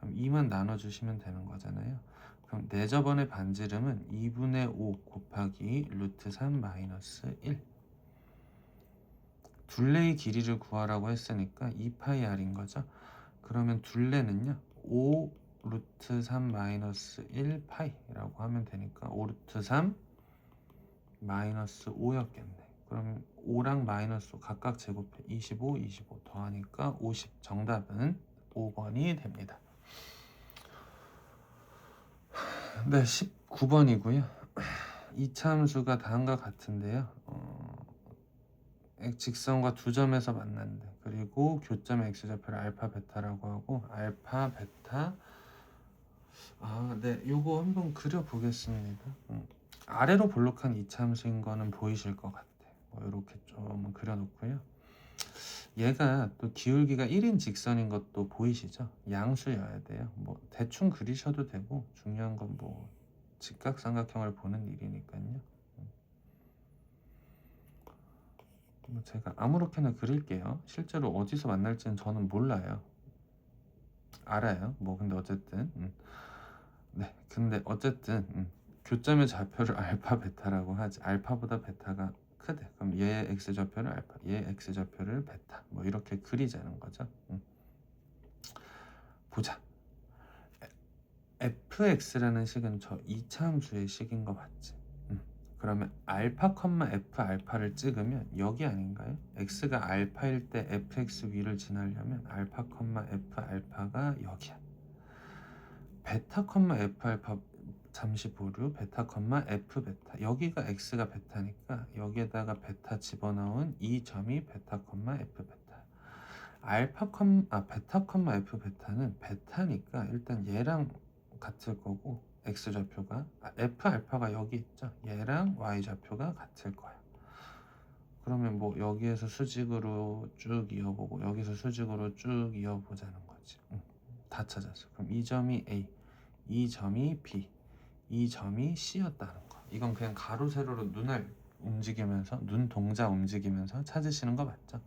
그럼 2만 나눠주시면 되는 거잖아요. 그럼 내저번의 반지름은 2분의 5 곱하기 루트 3 마이너스 1. 둘레의 길이를 구하라고 했으니까 2파이r인 거죠. 그러면 둘레는요 5 루트 3 마이너스 1 파이라고 하면 되니까 5 루트 3 마이너스 5였겠네. 그럼 5랑 마이너스 5 각각 제곱해 25 더하니까 50. 정답은 5번이 됩니다. 네, 19번이고요. 이차 함수가 다음과 같은데요. 직선과 두 점에서 만난대. 그리고 교점의 x좌표를 알파 베타라고 하고, 알파 베타. 네, 요거 한번 그려보겠습니다. 아래로 볼록한 이차 함수인 거는 보이실 것 같아. 이렇게 좀 그려놓고요. 얘가 또 기울기가 1인 직선인 것도 보이시죠? 양수여야 돼요. 뭐 대충 그리셔도 되고, 중요한 건 뭐 직각삼각형을 보는 일이니까요. 제가 아무렇게나 그릴게요. 실제로 어디서 만날지는 저는 몰라요. 알아요. 뭐 근데 어쨌든 네, 근데 어쨌든 교점의 좌표를 알파 베타라고 하지. 알파보다 베타가 크대. 그럼 얘 x좌표를 알파, 얘 x좌표를 베타. 뭐 이렇게 그리자는 거죠. 보자. fx라는 식은 저 2차 함수의 식인 거 맞지? 그러면 알파, f 알파를 찍으면 여기 아닌가요? x가 알파일 때 fx 위를 지나려면 알파, f 알파가 여기야. 베타, f 알파 잠시 보류. 베타, f 베타. 여기가 x가 베타니까 여기에다가 베타 집어넣은 이 점이 베타, f 베타. 베타, f 베타는 베타니까 일단 얘랑 같을 거고, x좌표가 f 알파가 여기 있죠. 얘랑 y좌표가 같을 거야. 그러면 뭐 여기에서 수직으로 쭉 이어보고 여기서 수직으로 쭉 이어보자는 거지. 다 찾았어. 그럼 이 점이 A, 이 점이 B, 이 점이 C였다는 거. 이건 그냥 가로 세로로 눈을 움직이면서, 눈 동자 움직이면서 찾으시는 거 맞죠?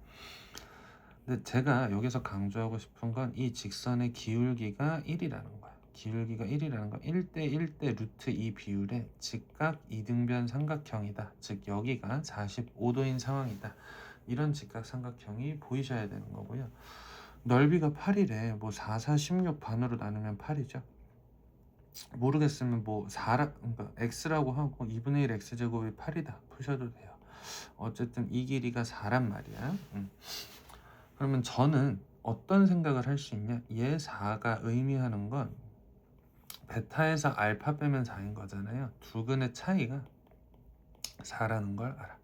근데 제가 여기서 강조하고 싶은 건 이 직선의 기울기가 1이라는 거야. 기울기가 1이라는 건 1대 1대 루트 2 비율의 직각 이등변 삼각형이다. 즉 여기가 45도인 상황이다. 이런 직각 삼각형이 보이셔야 되는 거고요. 넓이가 8이래. 뭐 4, 4, 16 반으로 나누면 8이죠. 모르겠으면 뭐 4라, 그러니까 x라고 하고 2분의 1 x제곱이 8이다 푸셔도 돼요. 어쨌든 이 길이가 4란 말이야. 그러면 저는 어떤 생각을 할 수 있냐? 얘 4가 의미하는 건 베타에서 알파 빼면 4인 거잖아요. 두 근의 차이가 4라는 걸 알아.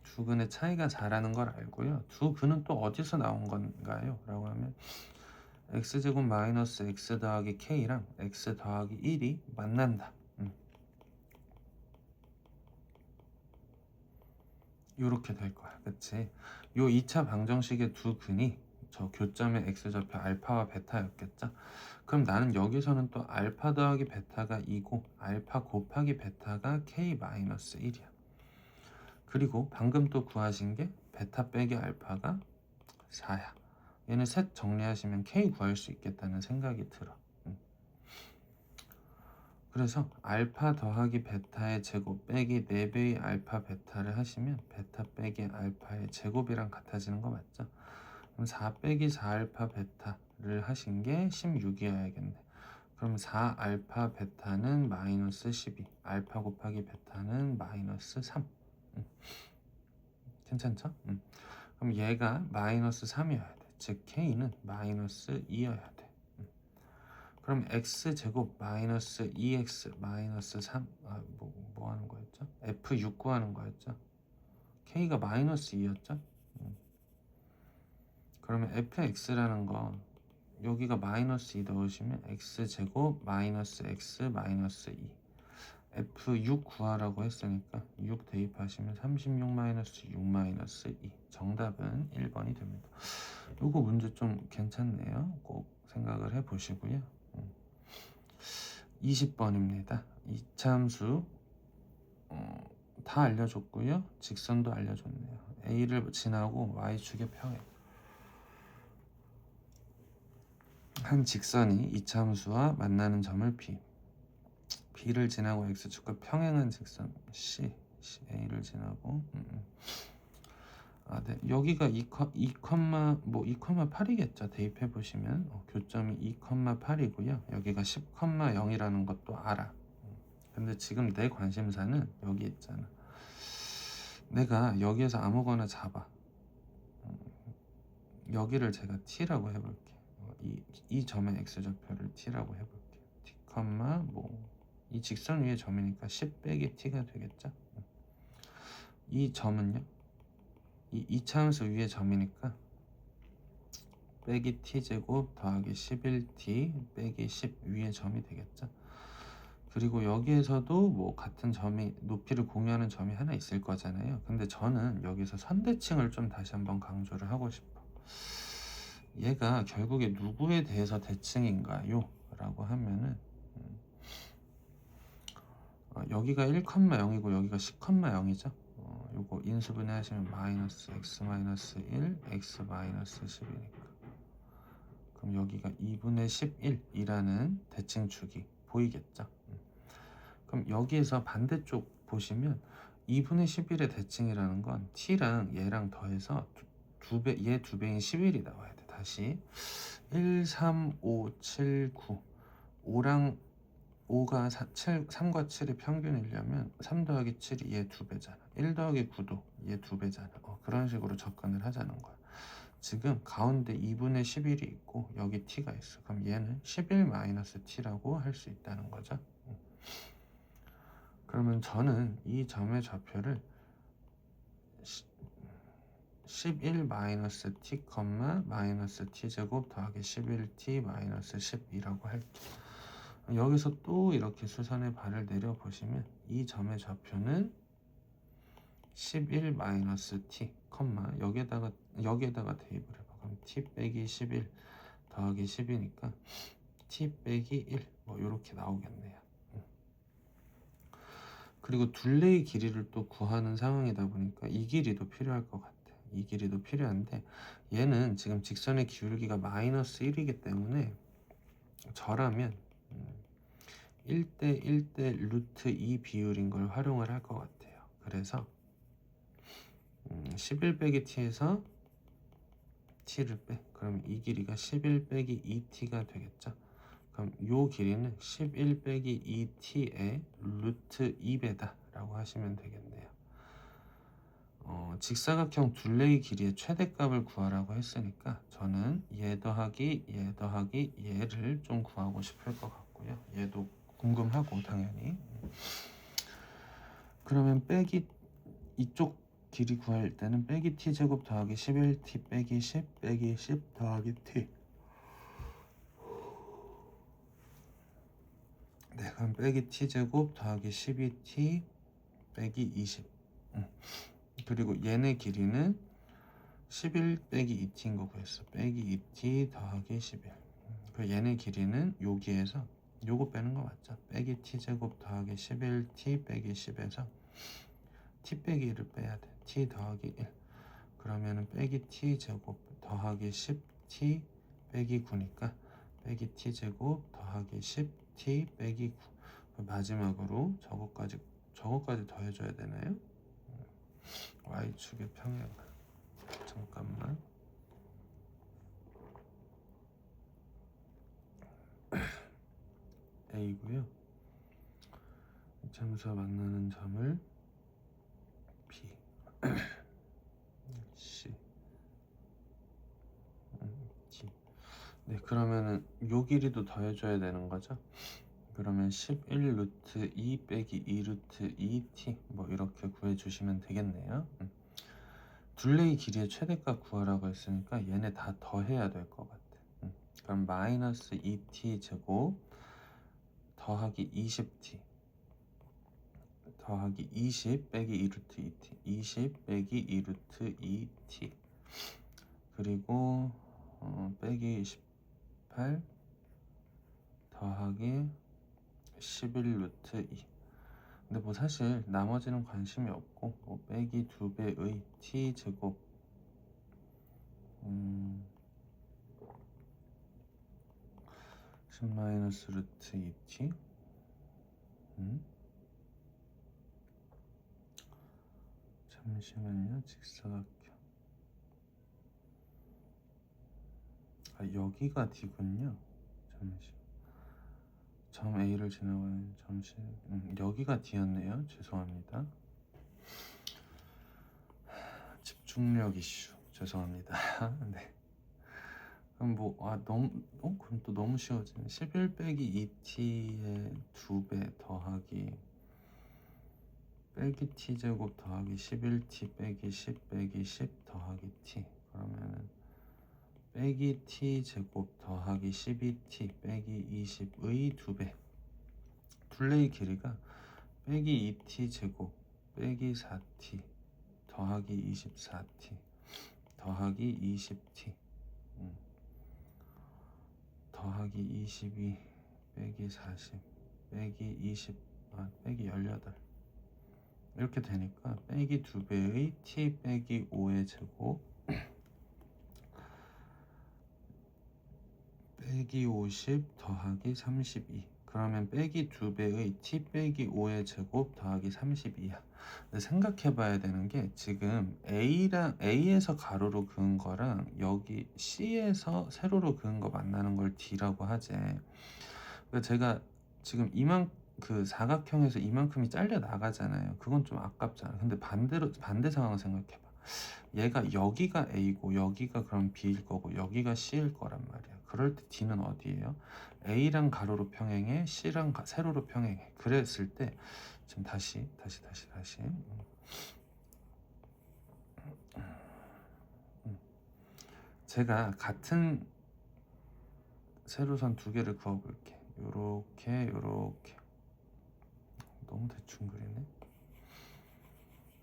두 근의 차이가 4라는 걸 알고요. 두 근은 또 어디서 나온 건가요? 라고 하면 x제곱 마이너스 x 더하기 k랑 x 더하기 1이 만난다. 요렇게 될 거야. 그치? 요 2차 방정식의 두 근이 저 교점의 x좌표 알파와 베타였겠죠? 그럼 나는 여기서는 또 알파 더하기 베타가 2고 알파 곱하기 베타가 k-1이야. 그리고 방금 또 구하신 게 베타 빼기 알파가 4야. 얘는 셋 정리하시면 k 구할 수 있겠다는 생각이 들어. 그래서 알파 더하기 베타의 제곱 빼기 4배의 알파 베타를 하시면 베타 빼기 알파의 제곱이랑 같아지는 거 맞죠? 그럼 4 빼기 4알파 베타를 하신 게 16이어야겠네. 그럼 4알파 베타는 마이너스 12, 알파 곱하기 베타는 마이너스 3. 괜찮죠? 그럼 얘가 마이너스 3이어야 돼. 즉 K는 마이너스 2여야 돼. 그럼 x제곱 마이너스 2x 마이너스 3 뭐 하는 거였죠? F6 구하는 거였죠? K가 마이너스 2였죠? 그러면 fx라는 건 여기가 마이너스 2 넣으시면 x제곱 마이너스 x 마이너스 2 F6 구하라고 했으니까 6 대입하시면 36 마이너스 6 마이너스 2 정답은 1번이 됩니다. 요거 문제 좀 괜찮네요. 꼭 생각을 해 보시고요. 20번입니다. 이차함수 다 알려줬고요. 직선도 알려줬네요. A를 지나고 Y축의 평행. 한 직선이 이차함수와 만나는 점을 P, B를 지나고 X축과 평행한 직선 C, A를 지나고 네. 여기가 2,8이겠죠. 대입해 보시면 교점이 2,8이고요. 여기가 10,0이라는 것도 알아. 근데 지금 내 관심사는 여기 있잖아. 내가 여기에서 아무거나 잡아. 여기를 제가 t라고 해볼게. 이 점의 x좌표를 t라고 해볼게. t, 이 직선 위의 점이니까 10 빼기 t가 되겠죠. 이 점은요. 이 이차함수 위의 점이니까 빼기 t제곱 더하기 11t 빼기 10 위의 점이 되겠죠. 그리고 여기에서도 뭐 같은 점이 높이를 공유하는 점이 하나 있을 거잖아요. 근데 저는 여기서 선대칭을 좀 다시 한번 강조를 하고 싶어. 얘가 결국에 누구에 대해서 대칭인가요? 라고 하면은 여기가 1,0이고 여기가 10,0이죠. 요거 인수분해 하시면 마이너스 x 마이너스 1 x 마이너스 10이니까 그럼 여기가 2분의 11이라는 대칭축이 보이겠죠. 그럼 여기에서 반대쪽 보시면 2분의 11의 대칭이라는 건 t랑 얘랑 더해서 얘 2배인 11이 나와야 돼. 다시 1, 3, 5, 7, 9 5가 3과 7의 평균이려면 3 더하기 7이 얘 2배잖아. 1 더하기 9도 얘 2배잖아. 그런 식으로 접근을 하자는 거야. 지금 가운데 2분의 11이 있고 여기 t가 있어. 그럼 얘는 11-t라고 할 수 있다는 거죠. 그러면 저는 이 점의 좌표를 11-t, t제곱 더하기 11t-10이라고 할게. 여기서 또 이렇게 수선의 발을 내려보시면 이 점의 좌표는 11-t, 여기에다가 대입을 해봐. 그럼 t 빼기 11 더하기 10이니까 t 빼기 1 이렇게 나오겠네요. 그리고 둘레의 길이를 또 구하는 상황이다 보니까 이 길이도 필요할 것 같아. 이 길이도 필요한데 얘는 지금 직선의 기울기가 마이너스 1이기 때문에 저라면 1대 1대 루트 2 비율인 걸 활용을 할 것 같아요. 그래서 11 빼기 t에서 t를 빼. 그럼 이 길이가 11 빼기 2t가 되겠죠. 그럼 요 길이는 11 빼기 2t의 루트 2배다 라고 하시면 되겠네요. 직사각형 둘레의 길이의 최대값을 구하라고 했으니까 저는 얘 더하기 얘 더하기 얘를 좀 구하고 싶을 것 같고요. 얘도 궁금하고 당연히. 그러면 빼기 이쪽 길이 구할 때는 빼기 t제곱 더하기 11t 빼기 10 빼기 10 더하기 t. 네, 그럼 빼기 t제곱 더하기 12t 빼기 20. 그리고 얘네 길이는 11 빼기 2t인 거 구했어. 빼기 2t 더하기 11. 그 얘네 길이는 여기에서 요거 빼는 거 맞죠? 빼기 t제곱 더하기 11t 빼기 10에서 t 빼기 1을 빼야 돼. t 더하기 1. 그러면은 빼기 t제곱 더하기 10t 빼기 9니까 빼기 t제곱 더하기 10t 빼기 9. 마지막으로 저거까지 더해줘야 되나요? y축의 평행. 잠깐만. a고요. 이점에서 만나는 점을 b, c, d. 네, 그러면은 요 길이도 더해줘야 되는 거죠. 그러면 11 루트 2 빼기 2 루트 2t 뭐 이렇게 구해주시면 되겠네요. 둘레의 길이의 최대값 구하라고 했으니까 얘네 다 더해야 될 것 같아. 그럼 마이너스 2t 제곱 더하기 20t 더하기 20 빼기 2 루트 2t 20 빼기 2 루트 2t 그리고 빼기 18 더하기 11 루트 2. 근데 뭐 사실 나머지는 관심이 없고 뭐 빼기 2배의 t 제곱 10 마이너스 루트 2t 잠시만요. 직사각형 여기가 d군요. 잠시 점 A를 지나가는 점시 여기가 D였네요. 죄송합니다. 집중력 이슈 죄송합니다. 네. 그럼 그럼 또 너무 쉬워지네. 11 빼기 2t의 2배 더하기 빼기 t제곱 더하기 11t 빼기 10 빼기 10 더하기 t. 그러면은 빼기 t제곱 더하기 12t 빼기 20의 2배. 둘레의 길이가 빼기 2t 제곱 빼기 4t 더하기 24t 더하기 20t 더하기 22 빼기 40 빼기 20 빼기 18 이렇게 되니까 빼기 2배의 t 빼기 5의 제곱 빼기 50 더하기 32. 그러면 빼기 2배의 t 빼기 5의 제곱 더하기 32야. 근데 생각해 봐야 되는 게 지금 A에서 가로로 그은 거랑 여기 C에서 세로로 그은 거 만나는 걸 D라고 하지. 그러니까 제가 지금 그 사각형에서 이만큼이 잘려 나가잖아요. 그건 좀 아깝잖아. 근데 반대 상황을 생각해 봐. 얘가 여기가 A고 여기가 그럼 B일 거고 여기가 C일 거란 말이야. 그럴 때 D는 어디예요? A랑 가로로 평행해, C랑 세로로 평행해. 그랬을 때 지금 다시 제가 같은 세로선 두 개를 그어볼게. 요렇게 너무 대충 그리네.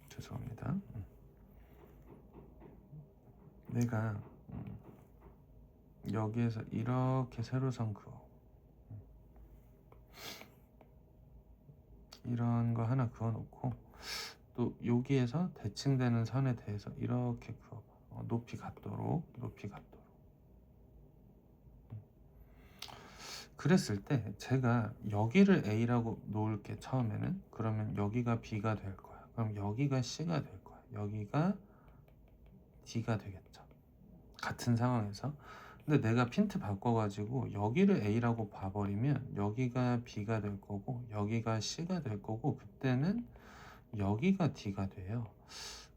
죄송합니다. 내가 여기에서 이렇게 세로선 그어. 이런 거 하나 그어 놓고 또 여기에서 대칭되는 선에 대해서 이렇게 그어봐. 높이 같도록, 높이 같도록. 그랬을 때 제가 여기를 A라고 놓을게 처음에는. 그러면 여기가 B가 될 거야. 그럼 여기가 C가 될 거야. 여기가 D가 되겠죠. 같은 상황에서. 근데 내가 핀트 바꿔가지고 여기를 A라고 봐버리면 여기가 B가 될 거고 여기가 C가 될 거고 그때는 여기가 D가 돼요.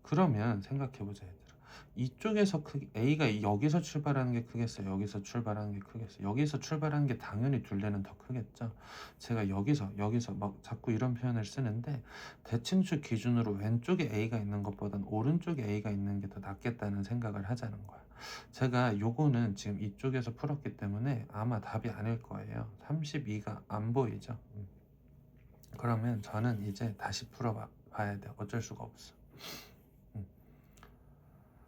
그러면 생각해보자 얘들아. 이쪽에서 A가 여기서 출발하는 게 크겠어? 여기서 출발하는 게 크겠어? 여기서 출발하는 게 당연히 둘레는 더 크겠죠. 제가 여기서 막 자꾸 이런 표현을 쓰는데 대칭축 기준으로 왼쪽에 A가 있는 것보단 오른쪽에 A가 있는 게 더 낫겠다는 생각을 하자는 거야. 제가 요거는 지금 이쪽에서 풀었기 때문에 아마 답이 아닐 거예요. 32가 안 보이죠? 그러면 저는 이제 다시 풀어봐야 돼. 어쩔 수가 없어.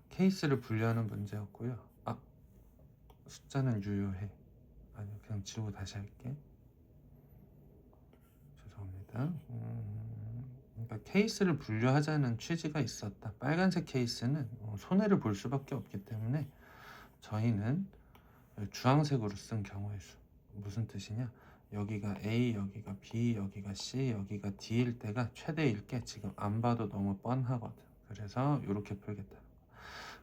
케이스를 분류하는 문제였고요. 숫자는 유효해. 아니요, 그냥 지우고 다시 할게. 죄송합니다. 그러니까 케이스를 분류하자는 취지가 있었다. 빨간색 케이스는 손해를 볼 수밖에 없기 때문에 저희는 주황색으로 쓴 경우의 수. 무슨 뜻이냐? 여기가 A, 여기가 B, 여기가 C, 여기가 D일 때가 최대일 게 지금 안 봐도 너무 뻔하거든. 그래서 이렇게 풀겠다.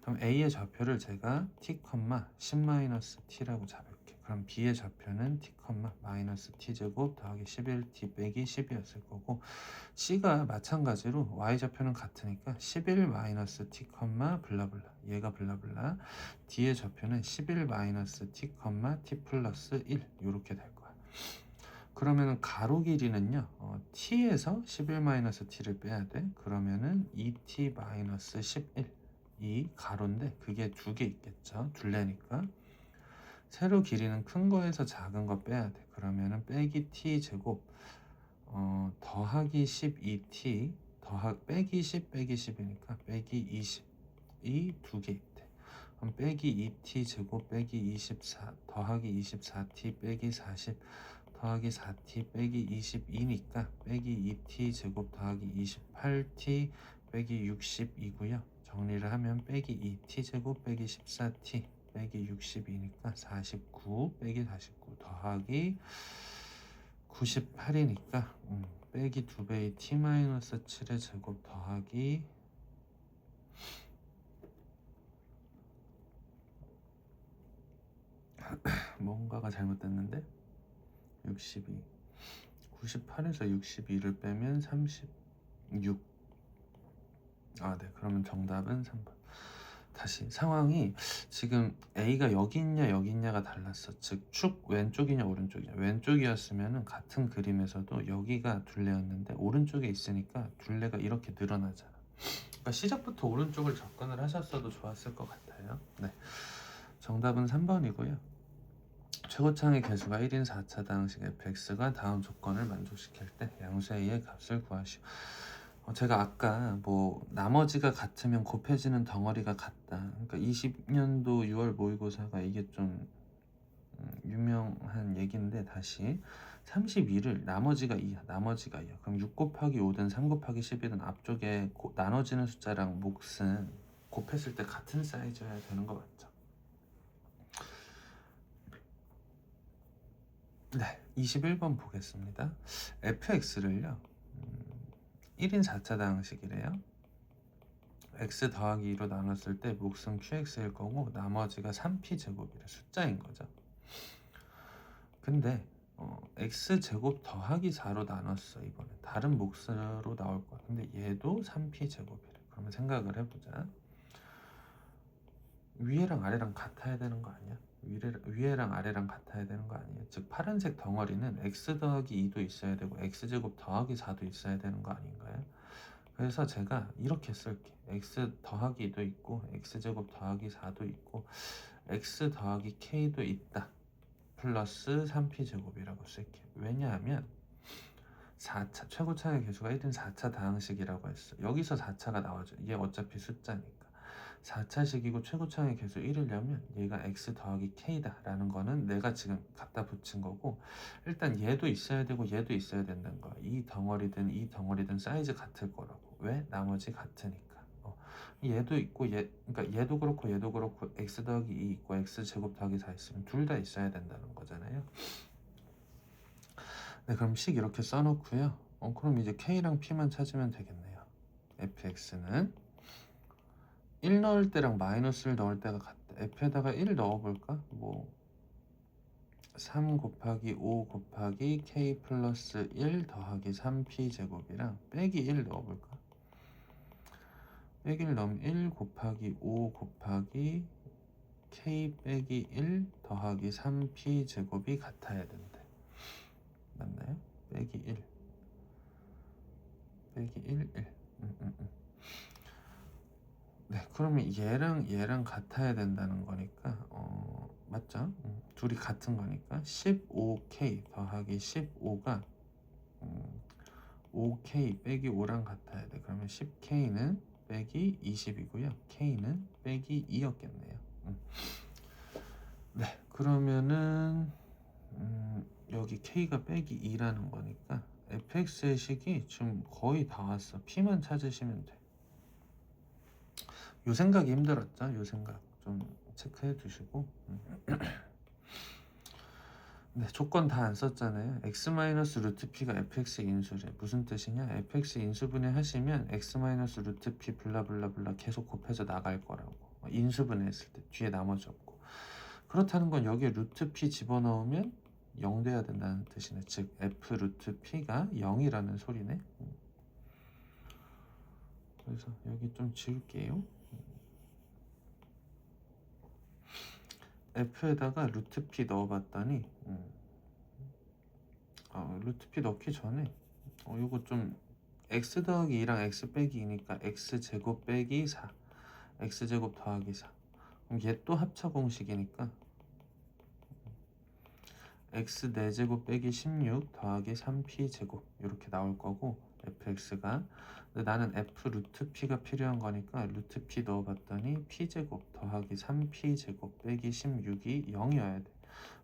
그럼 A의 좌표를 제가 t, 10-t라고 잡을게. 그럼 B의 좌표는 t, -t제곱 더하기 11t 빼기 10이었을 거고 C가 마찬가지로 y좌표는 같으니까 11-t, 블라블라 얘가 블라블라 D의 좌표는 11-t, t 플러스 1 이렇게 될 거야. 그러면은 가로 길이는요 t에서 11-t를 빼야 돼. 그러면은 2t-11 이 가로인데 그게 두 개 있겠죠. 둘레니까 세로 길이는 큰 거에서 작은 거 빼야 돼. 그러면은 빼기 t 제곱 더하기 12t 빼기 10 빼기 10이니까 빼기 20 이 두 개 있대. 그럼 빼기 2t 제곱 빼기 24 더하기 24t 빼기 40 더하기 4t 빼기 22니까 빼기 2t 제곱 더하기 28t 빼기 60이고요. 정리를 하면 빼기 2t제곱 빼기 14t 빼기 62니까 49 빼기 49 더하기 98이니까 빼기 2배의 t-7의 제곱 더하기 뭔가가 잘못됐는데 62 98에서 62를 빼면 36 네, 그러면 정답은 3번. 다시 상황이 지금 A가 여기 있냐 여기 있냐가 달랐어. 즉 축 왼쪽이냐 오른쪽이냐. 왼쪽이었으면 같은 그림에서도 여기가 둘레였는데 오른쪽에 있으니까 둘레가 이렇게 늘어나잖아. 그러니까 시작부터 오른쪽을 접근을 하셨어도 좋았을 것 같아요. 네, 정답은 3번이고요. 최고창의 개수가 1인 4차당식 fx가 다음 조건을 만족시킬 때 양수 a의 값을 구하시오. 제가 아까 나머지가 같으면 곱해지는 덩어리가 같다. 그러니까 20년도 6월 모의고사가 이게 좀 유명한 얘기인데 다시 32를 나머지가 2야. 나머지가 2야. 그럼 6 곱하기 5든 3 곱하기 10이든 앞쪽에 나눠지는 숫자랑 몫은 곱했을 때 같은 사이즈여야 되는 거 맞죠? 네, 21번 보겠습니다. fx를요 1인 4차당식이래요. x 더하기 2로 나눴을 때 몫은 qx일 거고 나머지가 3p제곱이래. 숫자인 거죠. 근데 x제곱 더하기 4로 나눴어. 이번에 다른 몫으로 나올 거야. 근데 얘도 3p제곱이래. 그러면 생각을 해보자. 위에랑 아래랑 같아야 되는 거 아니야? 위에랑 아래랑 같아야 되는 거 아니에요? 즉 파란색 덩어리는 x 더하기 2도 있어야 되고 x제곱 더하기 4도 있어야 되는 거 아닌가요? 그래서 제가 이렇게 쓸게. x 더하기 2도 있고 x제곱 더하기 4도 있고 x 더하기 k도 있다. 플러스 3p제곱이라고 쓸게. 왜냐하면 4차 최고차의 개수가 1인 4차 다항식이라고 했어. 여기서 4차가 나와줘. 이게 어차피 숫자니까. 4차식이고 최고차항의 계수 1이려면 얘가 x 더하기 k다 라는 거는 내가 지금 갖다 붙인 거고, 일단 얘도 있어야 되고 얘도 있어야 된다는 거야. 이 덩어리든 사이즈 같을 거라고. 왜? 나머지 같으니까. 얘도 있고 그러니까 얘도 그렇고 x 더하기 2 있고 x 제곱 더하기 4 있으면 둘 다 있어야 된다는 거잖아요. 네, 그럼 식 이렇게 써놓고요. 그럼 이제 k랑 p만 찾으면 되겠네요. fx는 1 넣을 때랑 마이너스를 넣을 때가 같다. f에다가 1 넣어볼까? 3 곱하기 5 곱하기 k 플러스 1 더하기 3p 제곱이랑 빼기 1 넣어볼까? 빼기 1 넣으면 1 곱하기 5 곱하기 k 빼기 1 더하기 3p 제곱이 같아야 된대. 맞나요? 빼기 1 빼기 1 네, 그러면 얘랑 같아야 된다는 거니까 맞죠? 둘이 같은 거니까 15k 더하기 15가 5k 빼기 5랑 같아야 돼. 그러면 10k는 빼기 20이고요. k는 빼기 2였겠네요. 네, 그러면은 여기 k가 빼기 2라는 거니까 fx의 식이 지금 거의 다 왔어. p만 찾으시면 돼. 요 생각이 힘들었죠? 요 생각 좀 체크해 두시고. 네, 조건 다 안 썼잖아요. x-루트-p가 fx의 인수래. 무슨 뜻이냐? fx 인수분해 하시면 x-루트-p 블라블라블라 계속 곱해서 나갈 거라고. 인수분해 했을 때 뒤에 나머지 없고. 그렇다는 건 여기에 루트 p 집어넣으면 0 돼야 된다는 뜻이네. 즉 f 루트 p가 0이라는 소리네. 그래서 여기 좀 지울게요. f에다가 루트 p 넣어봤더니 루트 p 넣기 전에 이거 좀 x 더하기 2랑 x 빼기 2니까 x 제곱 빼기 4 x 제곱 더하기 4. 그럼 얘 또 합차 공식이니까 x 4제곱 빼기 16 더하기 3p 제곱 이렇게 나올 거고, fx가 나는 f 루트 p가 필요한 거니까 루트 p 넣어봤더니 p 제곱 더하기 3p 제곱 빼기 16이 0이어야 돼.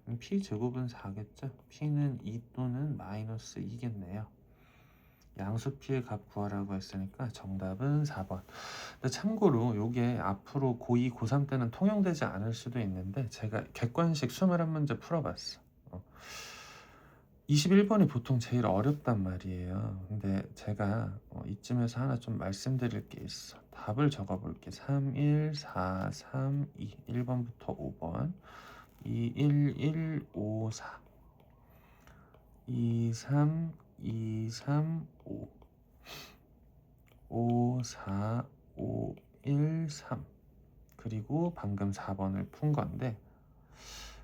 그럼 p 제곱은 4겠죠? p는 2 또는 마이너스 2겠네요. 양수 p의 값 구하라고 했으니까 정답은 4번. 근데 참고로 요게 앞으로 고2, 고3 때는 통용되지 않을 수도 있는데 제가 객관식 21문제 풀어봤어. 21번이 보통 제일 어렵단 말이에요. 근데 제가 이쯤에서 하나 좀 말씀드릴 게 있어. 답을 적어볼게. 3, 1, 4, 3, 2 1번부터 5번 2, 1, 1, 5, 4 2, 3, 2, 3, 5 5, 4, 5, 1, 3 그리고 방금 4번을 푼 건데,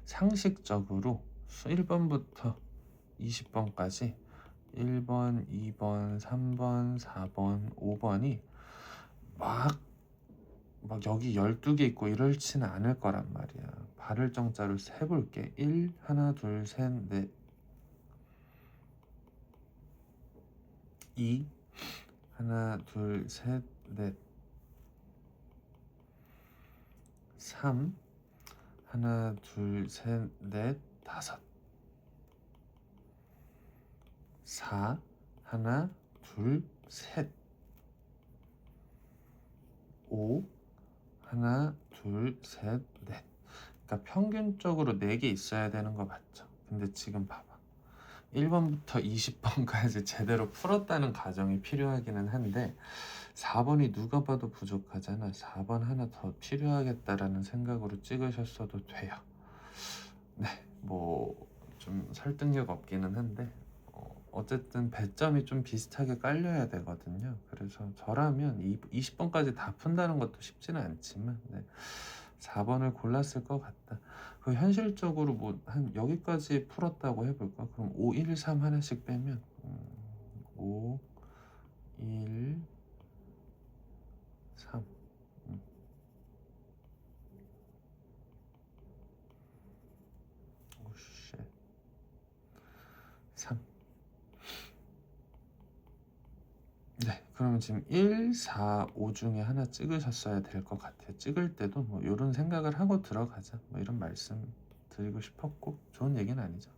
상식적으로 1번부터 20번까지 1번, 2번, 3번, 4번, 5번이 막 여기 12개 있고 이럴지는 않을 거란 말이야. 발을 정자로 세볼게. 1, 하나, 둘, 셋, 넷 2, 하나, 둘, 셋, 넷 3, 하나, 둘, 셋, 넷, 다섯 4, 하나, 둘, 셋 5, 하나, 둘, 셋, 넷. 그러니까 평균적으로 4개 있어야 되는 거 맞죠? 근데 지금 봐봐. 1번부터 20번까지 제대로 풀었다는 가정이 필요하기는 한데 4번이 누가 봐도 부족하잖아. 4번 하나 더 필요하겠다라는 생각으로 찍으셨어도 돼요. 네, 좀 설득력 없기는 한데 어쨌든 배점이 좀 비슷하게 깔려야 되거든요. 그래서 저라면 20번까지 다 푼다는 것도 쉽지는 않지만 4번을 골랐을 것 같다. 그 현실적으로 한 여기까지 풀었다고 해볼까? 그럼 5, 1, 3 하나씩 빼면 5, 1, 3 오쉣 3. 네, 그러면 지금 1, 4, 5 중에 하나 찍으셨어야 될 것 같아요. 찍을 때도 뭐 요런 생각을 하고 들어가자, 뭐 이런 말씀 드리고 싶었고, 좋은 얘기는 아니죠.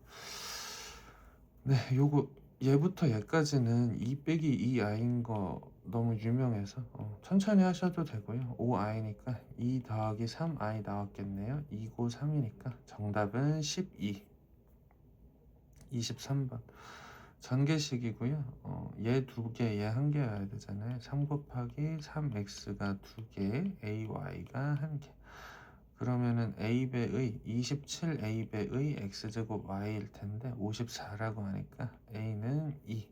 네, 요거 얘부터 얘까지는 2 빼기 2i인 거 너무 유명해서 천천히 하셔도 되고요. 5i니까 2 더하기 3i 나왔겠네요. 2고 3이니까 정답은 12, 23번. 전개식이고요. 얘 2개, 얘 1개여야 되잖아요. 3 곱하기 3x가 2개, ay가 1개. 그러면은 a배의 27a배의 x제곱 y일 텐데 54라고 하니까 a는 2.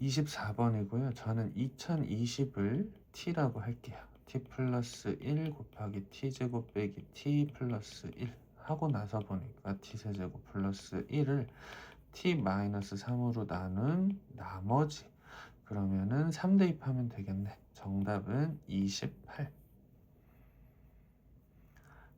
24번이고요. 저는 2020을 t라고 할게요. t 플러스 1 곱하기 t제곱 빼기 t 플러스 1 하고 나서 보니까 t세제곱 플러스 1을 t 마이너스 3으로 나눈 나머지, 그러면은 3 대입하면 되겠네. 정답은 28.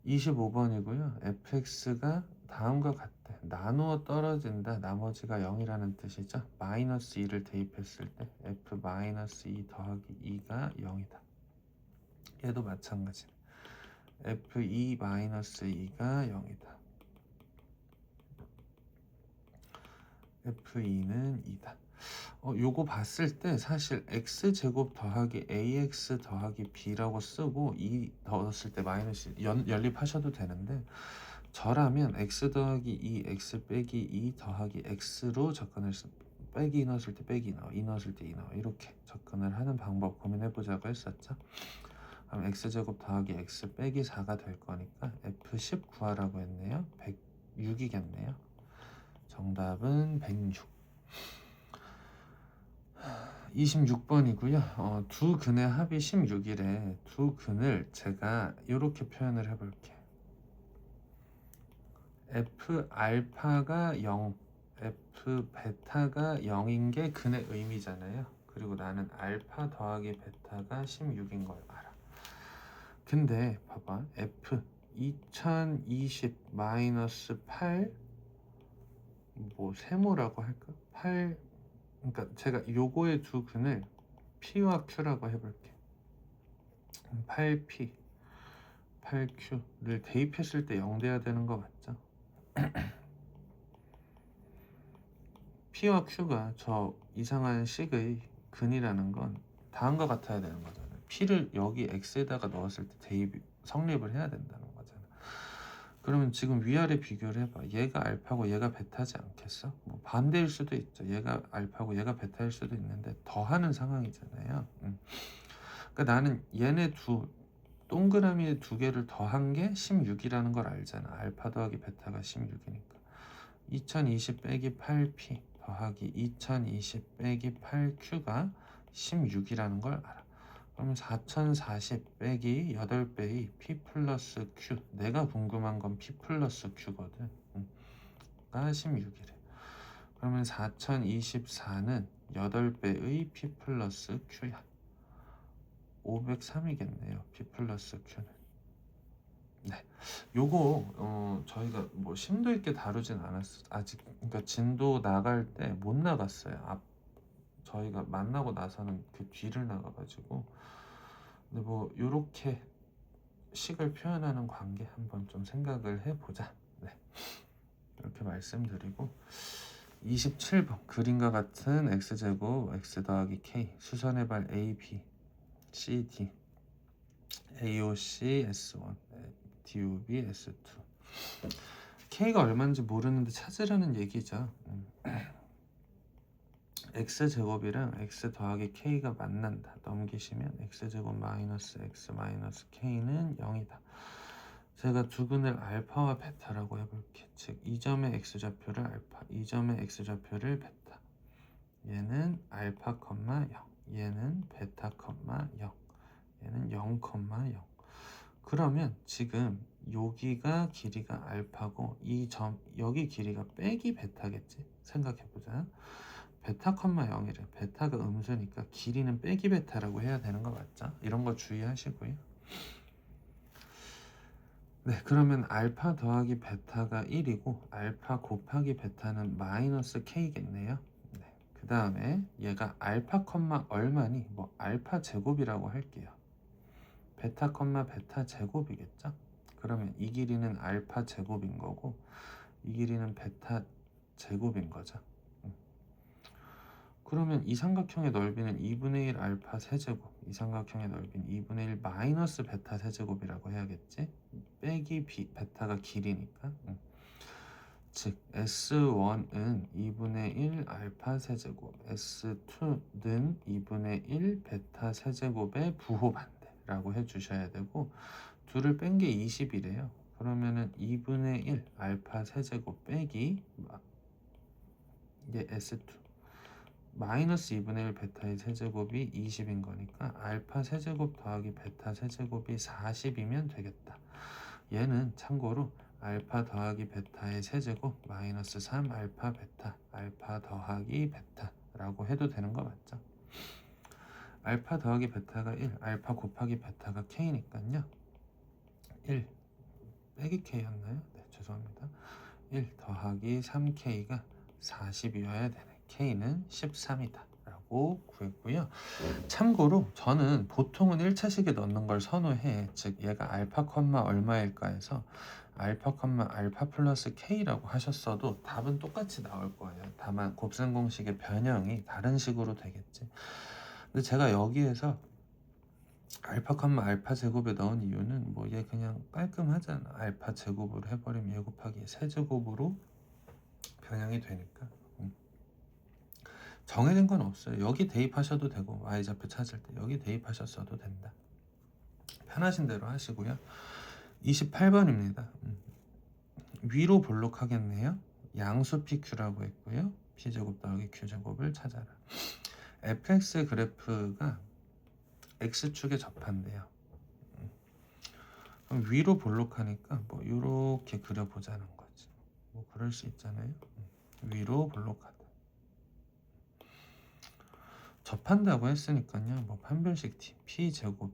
25번이고요. fx가 다음과 같대. 나누어 떨어진다. 나머지가 0이라는 뜻이죠. 마이너스 2를 대입했을 때 f 마이너스 2 더하기 2가 0이다. 얘도 마찬가지네. f2 마이너스 2가 0이다. f2는 2다. 요거 봤을 때 사실 x제곱 더하기 ax 더하기 b라고 쓰고 2 넣었을 때 마이너스 연립하셔도 되는데, 저라면 x 더하기 2 x 빼기 2 더하기 x로 접근을 빼기 넣었을 때 빼기 넣어, 2 넣었을 때 2 넣어, 이렇게 접근을 하는 방법 고민해보자고 했었죠. 그럼 x제곱 더하기 x 빼기 4가 될 거니까 f10 구하라고 했네요. 106이겠네요. 정답은 106. 26번이고요. 두 근의 합이 16이래. 두 근을 제가 이렇게 표현을 해볼게. f 알파가 0, f 베타가 0인 게 근의 의미잖아요. 그리고 나는 알파 더하기 베타가 16인 걸 알아. 근데 봐봐, f 2020 마이너스 8, 뭐 세모라고 할까? 8, 그러니까 제가 요거의 두 근을 P와 Q라고 해볼게. 8P, 8Q를 대입했을 때 0 돼야 되는 거 맞죠? P와 Q가 저 이상한 식의 근이라는 건 다음과 같아야 되는 거잖아요. P를 여기 X에다가 넣었을 때 대입 성립을 해야 된다는 거잖아. 그러면 지금 위아래 비교를 해봐. 얘가 알파고 얘가 베타지 않겠어? 뭐 반대일 수도 있죠. 얘가 알파고 얘가 베타일 수도 있는데 더하는 상황이잖아요. 그러니까 나는 얘네 동그라미 두 개를 더한 게 16이라는 걸 알잖아. 알파 더하기 베타가 16이니까 2020 빼기 8p 더하기 2020 빼기 8q가 16이라는 걸 알아. 그러면 4040 빼기 8배의 p 플러스 q, 내가 궁금한 건 p 플러스 q거든. 가 16이래. 그러면 4024는 8배의 p 플러스 q야. 503이겠네요. p 플러스 q는. 네, 요거 저희가 뭐 심도 있게 다루진 않았어 아직. 그러니까 진도 나갈 때 못 나갔어요. 저희가 만나고 나서는 그 뒤를 나가가지고. 근데 뭐 요렇게 식을 표현하는 관계 한번 좀 생각을 해보자. 네, 이렇게 말씀드리고 27번 그림과 같은 x제곱 x 더하기 k 수선의 발 AB, CD, AOC, S1, DOB, S2. K가 얼마인지 모르는데 찾으라는 얘기죠. x제곱이랑 x 더하기 k가 만난다. 넘기시면 x제곱 마이너스 x 마이너스 k는 0이다. 제가 두 근을 알파와 베타라고 해볼게. 즉 이 점의 x좌표를 알파, 이 점의 x좌표를 베타. 얘는 알파, 0, 얘는 베타, 0, 얘는 0, 0. 그러면 지금 여기가 길이가 알파고 이 점 여기 길이가 빼기 베타겠지? 생각해보자. 베타, 0이래. 베타가 음수니까 길이는 빼기 베타라고 해야 되는 거 맞죠? 이런 거 주의하시고요. 네, 그러면 알파 더하기 베타가 1이고 알파 곱하기 베타는 마이너스 k겠네요. 네, 그 그 다음에 얘가 알파 컴마 얼마니? 뭐 알파 제곱이라고 할게요. 베타 컴마 베타 제곱이겠죠? 그러면 이 길이는 알파 제곱인 거고 이 길이는 베타 제곱인 거죠. 그러면 이 삼각형의 넓이는 2분의 1 알파 세제곱, 이 삼각형의 넓이는 2분의 1 마이너스 베타 세제곱이라고 해야겠지? 빼기 베타가 길이니까. 즉 S1은 2분의 1 알파 세제곱, S2는 2분의 1 베타 세제곱의 부호반대라고 해주셔야 되고 둘을 뺀 게 20이래요. 그러면은 2분의 1 알파 세제곱 빼기 이게 S2 마이너스 2분의 1 베타의 세제곱이 20인 거니까 알파 세제곱 더하기 베타 세제곱이 40이면 되겠다. 얘는 참고로 알파 더하기 베타의 세제곱 마이너스 3 알파 베타 알파 더하기 베타라고 해도 되는 거 맞죠? 알파 더하기 베타가 1 알파 곱하기 베타가 k니까요 1 빼기 k였나요? 네 죄송합니다. 1 더하기 3k가 40이어야 되네. k는 13이다 라고 구했고요. 참고로 저는 보통은 1차식에 넣는 걸 선호해. 즉 얘가 알파 컴마 얼마일까 해서 알파 컴마 알파 플러스 k라고 하셨어도 답은 똑같이 나올 거예요. 다만 곱셈 공식의 변형이 다른 식으로 되겠지. 근데 제가 여기에서 알파 컴마 알파 제곱에 넣은 이유는 뭐 얘 그냥 깔끔하잖아. 알파 제곱으로 해버리면 얘 곱하기 세제곱으로 변형이 되니까. 정해진 건 없어요. 여기 대입하셔도 되고 y좌표 찾을 때 여기 대입하셨어도 된다. 편하신 대로 하시고요. 28번입니다. 위로 볼록하겠네요. 양수 PQ라고 했고요. P제곱 더하기 Q제곱을 찾아라. fx의 그래프가 x축에 접한대요. 그럼 위로 볼록하니까 뭐 이렇게 그려보자는 거지. 뭐 그럴 수 있잖아요. 위로 볼록하다. 접한다고 했으니까요. 뭐 판별식 t P제곱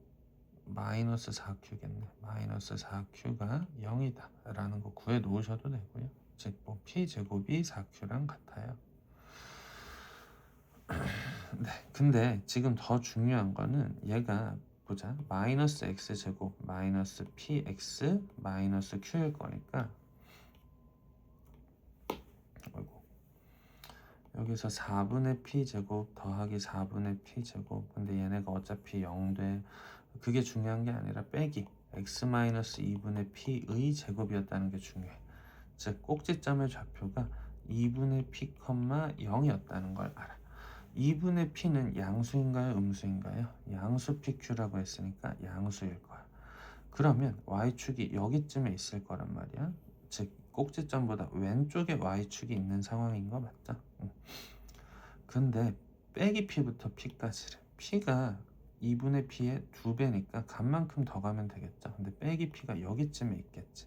마이너스 4Q겠네. 마이너스 4Q가 0이다 라는 거 구해 놓으셔도 되고요. 즉 뭐 P제곱이 4Q랑 같아요. 네, 근데 지금 더 중요한 거는 얘가 보자. 마이너스 X제곱 마이너스 PX 마이너스 Q일 거니까 아이고. 여기서 4분의 P제곱 더하기 4분의 P제곱 근데 얘네가 어차피 0돼. 그게 중요한 게 아니라 빼기 x-2분의 p의 제곱이었다는 게 중요해. 즉 꼭지점의 좌표가 2분의 p, 0이었다는 걸 알아. 2분의 p는 양수인가요? 음수인가요? 양수 pq라고 했으니까 양수일 거야. 그러면 y축이 여기쯤에 있을 거란 말이야. 즉 꼭지점보다 왼쪽에 y축이 있는 상황인 거 맞죠? 근데 빼기 p부터 p까지래. p가 2분의 p의 2배니까 값만큼 더 가면 되겠죠. 근데 빼기 p가 여기쯤에 있겠지.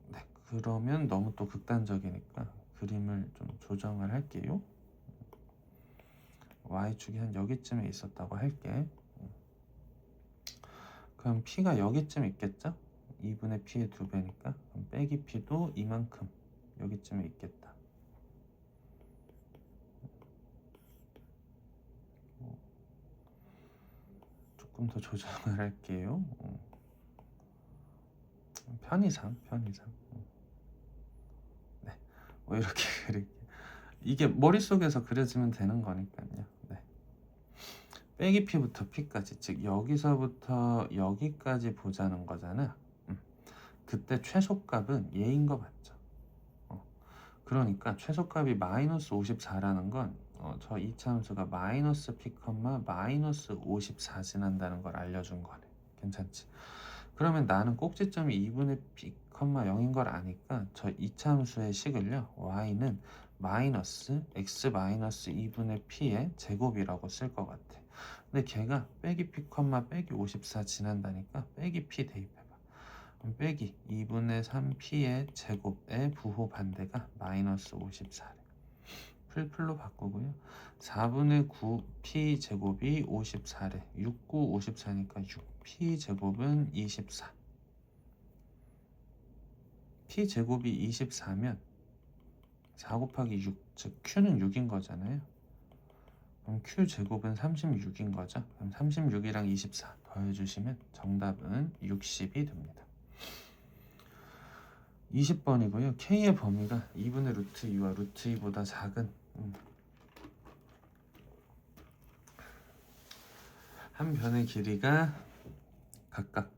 네, 그러면 너무 또 극단적이니까 그림을 좀 조정을 할게요. y축이 한 여기쯤에 있었다고 할게. 그럼 p가 여기쯤 있겠죠? 2분의 p의 2배니까 그럼 빼기 p도 이만큼 여기쯤에 있겠다. 조금 더 조정을 할게요. 편의상 네, 뭐 이렇게 그릴게요. 이게 머릿속에서 그려지면 되는 거니까요. 네. 빼기 p부터 p까지 즉 여기서부터 여기까지 보자는 거잖아. 그때 최소값은 얘인 거 맞죠? 그러니까 최소값이 마이너스 54라는 건 저 이차함수가 마이너스 p, 마이너스 54 지난다는 걸 알려준 거네. 괜찮지? 그러면 나는 꼭지점이 2분의 p, 0인 걸 아니까 저 이차함수의 식을요. y는 마이너스 x 마이너스 2분의 p의 제곱이라고 쓸 것 같아. 근데 걔가 빼기 p, 빼기 54 지난다니까 빼기 p 대입해봐. 그럼 빼기 2분의 3p의 제곱의 부호 반대가 마이너스 54래. 풀로 바꾸고요. 4분의 9p 제곱이 54래. 6, 9, 54니까 6p 제곱은 24. p 제곱이 24면 4 곱하기 6, 즉 Q는 6인 거잖아요. 그럼 Q 제곱은 36인 거죠. 그럼 36이랑 24 더해주시면 정답은 60이 됩니다. 20번이고요. K의 범위가 2분의 루트 2와 루트 2보다 작은 한 변의 길이가 각각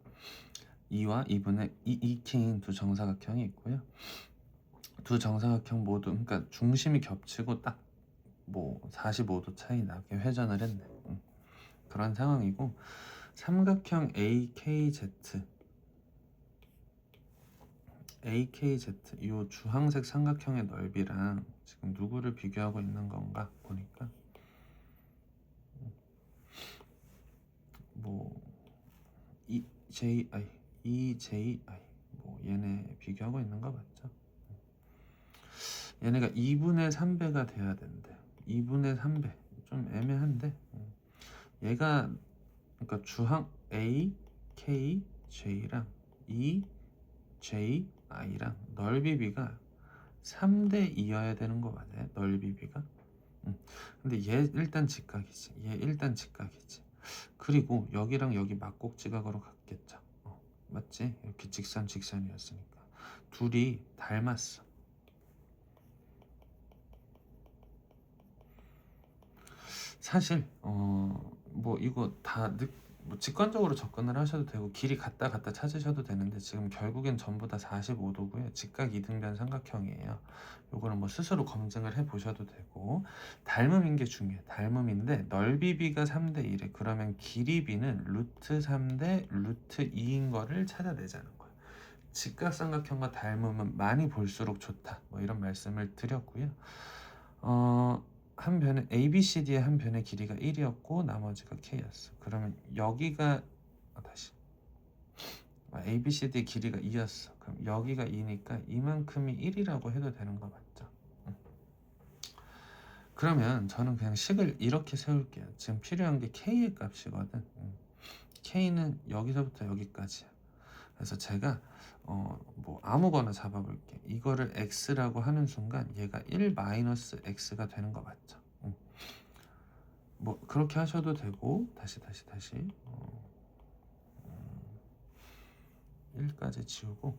2와 2분의 2K인 두 정사각형이 있고요. 두 정사각형 모두 그러니까 중심이 겹치고 딱 뭐 45도 차이 나게 회전을 했네. 그런 상황이고 삼각형 AKZ 이 주황색 삼각형의 넓이랑 지금 누구를 비교하고 있는 건가 보니까 뭐 EJI 뭐 얘네 비교하고 있는 거 맞죠? 얘네가 2분의 3배가 돼야 된대. 2분의 3배 좀 애매한데 얘가 그러니까 주항 A, K, J랑 E, J, I랑 넓이 비가 3대 2여야 되는 거 맞아요? 넓이 비가? 근데 얘 일단 직각이지. 그리고 여기랑 여기 막곡지각으로 갔겠죠. 맞지? 이렇게 직선이었으니까 둘이 닮았어. 사실 뭐 이거 다 뭐 직관적으로 접근을 하셔도 되고 길이 갔다 찾으셔도 되는데 지금 결국엔 전부 다 45도고요. 직각 이등변 삼각형이에요. 요거는 뭐 스스로 검증을 해 보셔도 되고 닮음인 게 중요해요. 닮음인데 넓이 비가 3대 1에 그러면 길이 비는 루트 3대 루트 2인 거를 찾아내자는 거예요. 직각 삼각형과 닮음은 많이 볼수록 좋다. 뭐 이런 말씀을 드렸고요. 한 변의 ABCD의 한 변의 길이가 1이었고 나머지가 K였어. 그러면 여기가 다시 ABCD의 길이가 2였어. 그럼 여기가 2니까 이만큼이 1이라고 해도 되는 거 맞죠? 그러면 저는 그냥 식을 이렇게 세울게요. 지금 필요한 게 K의 값이거든. K는 여기서부터 여기까지야. 그래서 제가 뭐 아무거나 잡아볼게. 이거를 x라고 하는 순간 얘가 1 마이너스 x가 되는 거 맞죠? 뭐 그렇게 하셔도 되고 다시 1까지 지우고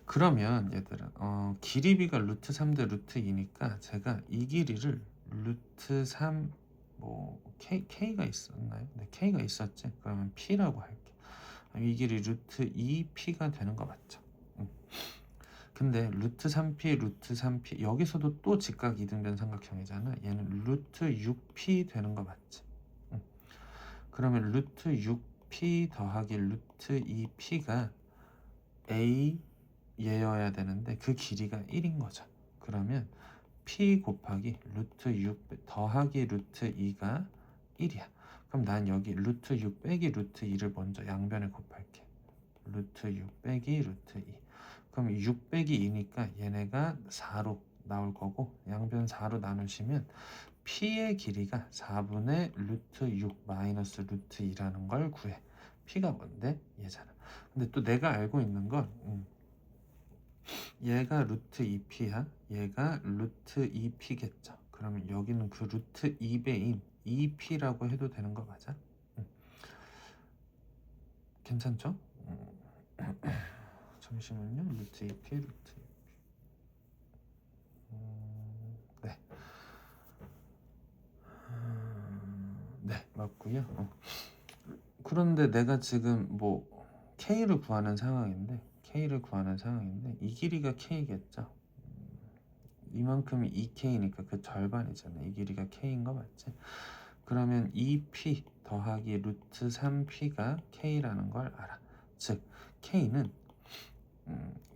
그러면 얘들아 길이비가 루트 3대 루트 2니까 제가 이 길이를 루트 3 뭐 K가 있었나요? 네, K가 있었지. 그러면 P라고 할게. 이 길이 루트 2P가 되는 거 맞죠? 근데 루트 3P 여기서도 또 직각 이등변 삼각형이잖아. 얘는 루트 6P 되는 거 맞지? 그러면 루트 6P 더하기 루트 2P가 A 얘여야 되는데 그 길이가 1인 거죠. 그러면 P 곱하기 루트 6 더하기 루트 2가 1이야. 그럼 난 여기 루트 6 빼기 루트 2를 먼저 양변에 곱할게. 루트 6 빼기 루트 2. 그럼 6 빼기 2니까 얘네가 4로 나올 거고 양변 4로 나누시면 P의 길이가 4분의 루트 6 마이너스 루트 2라는 걸 구해. P가 뭔데? 얘잖아. 근데 또 내가 알고 있는 건 얘가 루트 2P야. 얘가 루트 2P겠죠. 그러면 여기는 그 루트 2배인 2P라고 해도 되는 거 맞아? 괜찮죠? 잠시만요. 루트 2P 루트 2P 네. 네 맞고요. 그런데 내가 지금 뭐 K를 구하는 상황인데 이 길이가 K겠죠. 이만큼이 2K니까 그 절반이잖아. 이 길이가 K인 거 맞지? 그러면 2P 더하기 루트 3P가 K라는 걸 알아. 즉 K는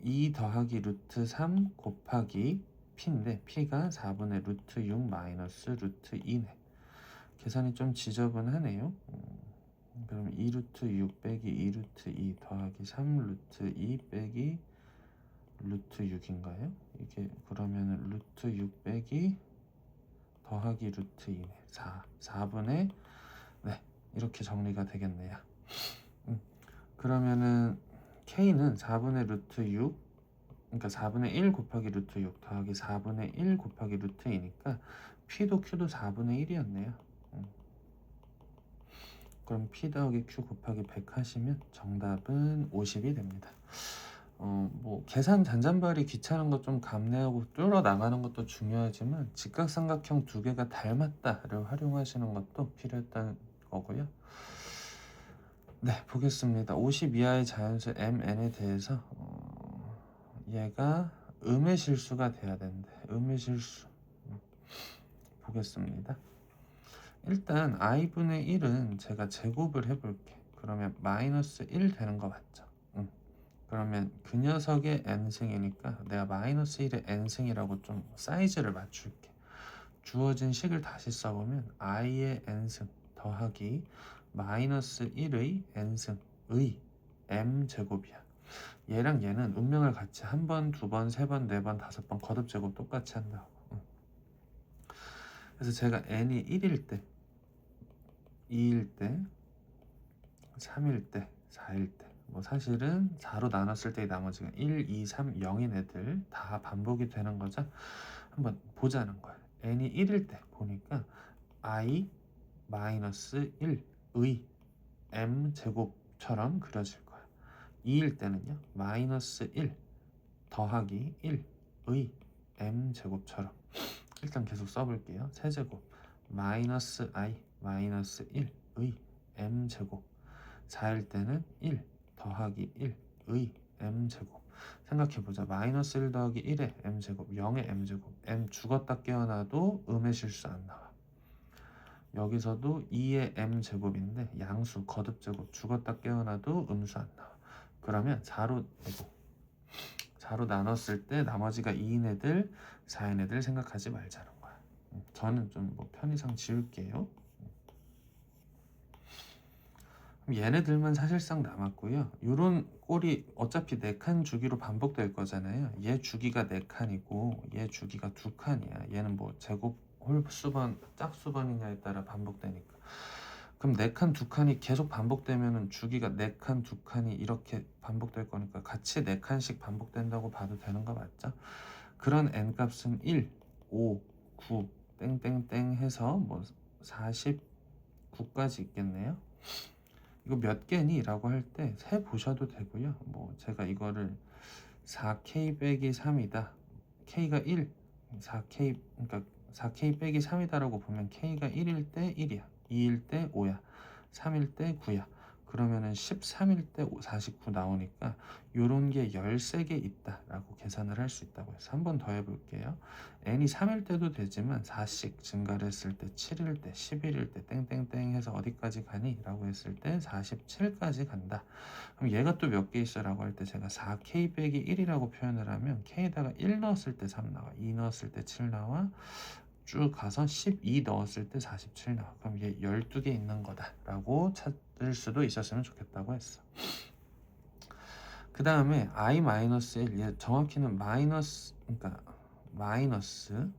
2 더하기 루트 3 곱하기 P인데 P가 4분의 루트 6 마이너스 루트 2네. 계산이 좀 지저분하네요. 그럼 2루트 6 빼기 2루트 2 더하기 3루트 2 빼기 루트 6인가요? 이게 그러면은 루트 6 빼기 더하기 루트 2네. 4분의 네 이렇게 정리가 되겠네요. 그러면은 K는 4분의 루트 6 그러니까 4분의 1 곱하기 루트 6 더하기 4분의 1 곱하기 루트 2니까 P도 Q도 4분의 1이었네요. 그럼 P 더하기 Q 곱하기 100 하시면 정답은 50이 됩니다. 뭐 계산 잔잔바리 귀찮은 거 좀 감내하고 뚫어 나가는 것도 중요하지만 직각삼각형 두 개가 닮았다를 활용하시는 것도 필요했다는 거고요. 네, 보겠습니다. 50 이하의 자연수 MN에 대해서 얘가 음의 실수가 돼야 되는데 음의 실수 보겠습니다. 일단 i분의 1은 제가 제곱을 해볼게. 그러면 마이너스 1 되는 거 맞죠? 그러면 그 녀석의 n승이니까 내가 마이너스 1의 n승이라고 좀 사이즈를 맞출게. 주어진 식을 다시 써보면 i의 n승 더하기 마이너스 1의 n승의 m제곱이야. 얘랑 얘는 운명을 같이 한 번, 두 번, 세 번, 네 번, 다섯 번 거듭제곱 똑같이 한다고. 그래서 제가 n이 1일 때, 2일 때, 3일 때, 4일 때, 뭐 사실은 4로 나눴을 때 나머지가 1, 2, 3, 0인 애들 다 반복이 되는 거죠. 한번 보자는 거예요. n이 1일 때 보니까 i 마이너스 1의 m 제곱처럼 그려질 거예요. 2일 때는요 마이너스 1 더하기 1의 m 제곱처럼 일단 계속 써볼게요. 세제곱 마이너스 i 마이너스 1의 m 제곱 4일 때는 1 더하기 1의 m제곱 생각해보자. 마이너스 1 더하기 1의 m제곱 0의 m제곱 m 죽었다 깨어나도 음의 실수 안 나와. 여기서도 2의 m제곱인데 양수 거듭제곱 죽었다 깨어나도 음수 안 나와. 그러면 4로 나눴을 때 나머지가 2인 애들 4인 애들 생각하지 말자는 거야. 저는 좀 뭐 편의상 지울게요. 얘네들만 사실상 남았고요. 요런 꼴이 어차피 4칸 주기로 반복될 거잖아요. 얘 주기가 4칸이고 얘 주기가 2칸이야. 얘는 뭐 제곱 홀수번 짝수번이냐에 따라 반복되니까. 그럼 4칸 2칸이 계속 반복되면은 주기가 4칸 2칸이 이렇게 반복될 거니까 같이 4칸씩 반복된다고 봐도 되는 거 맞죠? 그런 n값은 1, 5, 9 땡땡땡 해서 뭐 49까지 있겠네요. 이거 몇 개니? 라고 할 때 세 보셔도 되고요. 뭐 제가 이거를 4k 빼기 3이다. k가 1, 4k 그러니까 4k 빼기 3이다 라고 보면 k가 1일 때 1이야. 2일 때 5야. 3일 때 9야. 그러면은 13일 때 49 나오니까 요런 게 13개 있다 라고 계산을 할 수 있다고 해서 한 번 더 해볼게요. n이 3일 때도 되지만 4씩 증가를 했을 때 7일 때 11일 때 땡땡땡 해서 어디까지 가니? 라고 했을 때 47까지 간다. 그럼 얘가 또 몇 개 있어? 라고 할 때 제가 4k 빼기 1이라고 표현을 하면 k에다가 1 넣었을 때 3 나와. 2 넣었을 때 7 나와. 쭉 가서 12 넣었을 때 47 나와. 그럼 얘 12개 있는 거다 라고 찾을 수도 있었으면 좋겠다고 했어. 그 다음에 i-1 얘 정확히는 마이너스 그러니까 마이너스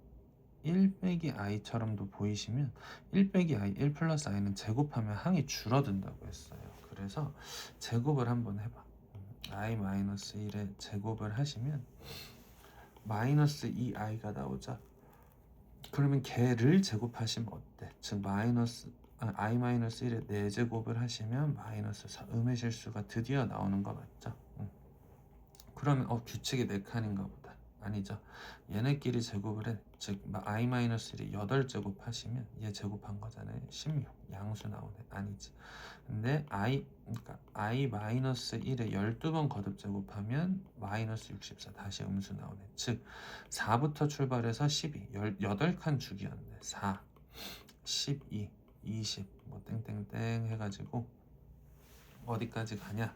1 빼기 i처럼도 보이시면 1 빼기 i 1 플러스 i는 제곱하면 항이 줄어든다고 했어요. 그래서 제곱을 한번 해봐. i-1의 제곱을 하시면 마이너스 2i가 나오죠. 그러면 걔를 제곱하시면 어때? 즉 i-1의 4제곱을 하시면 마이너스 4 음의 실수가 드디어 나오는 거 맞죠? 그러면 규칙이 4칸인가 보다. 아니죠. 얘네끼리 제곱을 해. 즉 i-1이 8제곱 하시면 얘 제곱한 거잖아요. 16 양수 나오네. 아니지. 근데 그러니까 i-1에 12번 거듭 제곱하면 마이너스 64 다시 음수 나오네. 즉 4부터 출발해서 12 8칸 주기였는데 4 12 20 뭐 땡땡땡 해가지고 어디까지 가냐?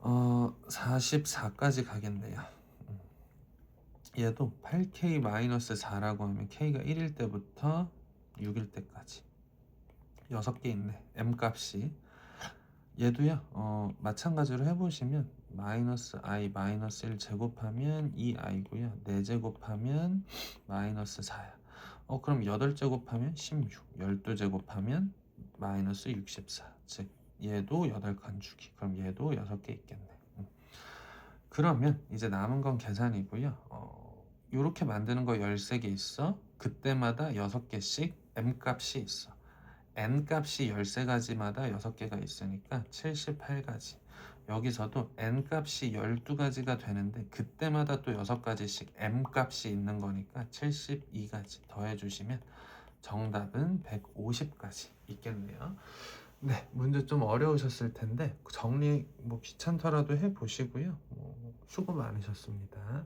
44까지 가겠네요. 얘도 8k-4라고 하면 k가 1일 때부터 6일 때까지 6개 있네. m값이. 얘도요. 마찬가지로 해보시면 마이너스 i 마이너스 1 제곱하면 2i고요. 4제곱하면 마이너스 4야. 그럼 8제곱하면 16 12제곱하면 마이너스 64. 즉 얘도 8칸 주기. 그럼 얘도 6개 있겠네. 그러면 이제 남은 건 계산이고요. 요렇게 만드는 거 13개 있어. 그때마다 6개씩 M 값이 있어. N 값이 13가지마다 6개가 있으니까 78가지. 여기서도 N 값이 12가지가 되는데 그때마다 또 6가지씩 M 값이 있는 거니까 72가지 더해 주시면 정답은 150가지 있겠네요. 네, 문제 좀 어려우셨을 텐데 정리 뭐 귀찮더라도 해 보시고요. 수고 많으셨습니다.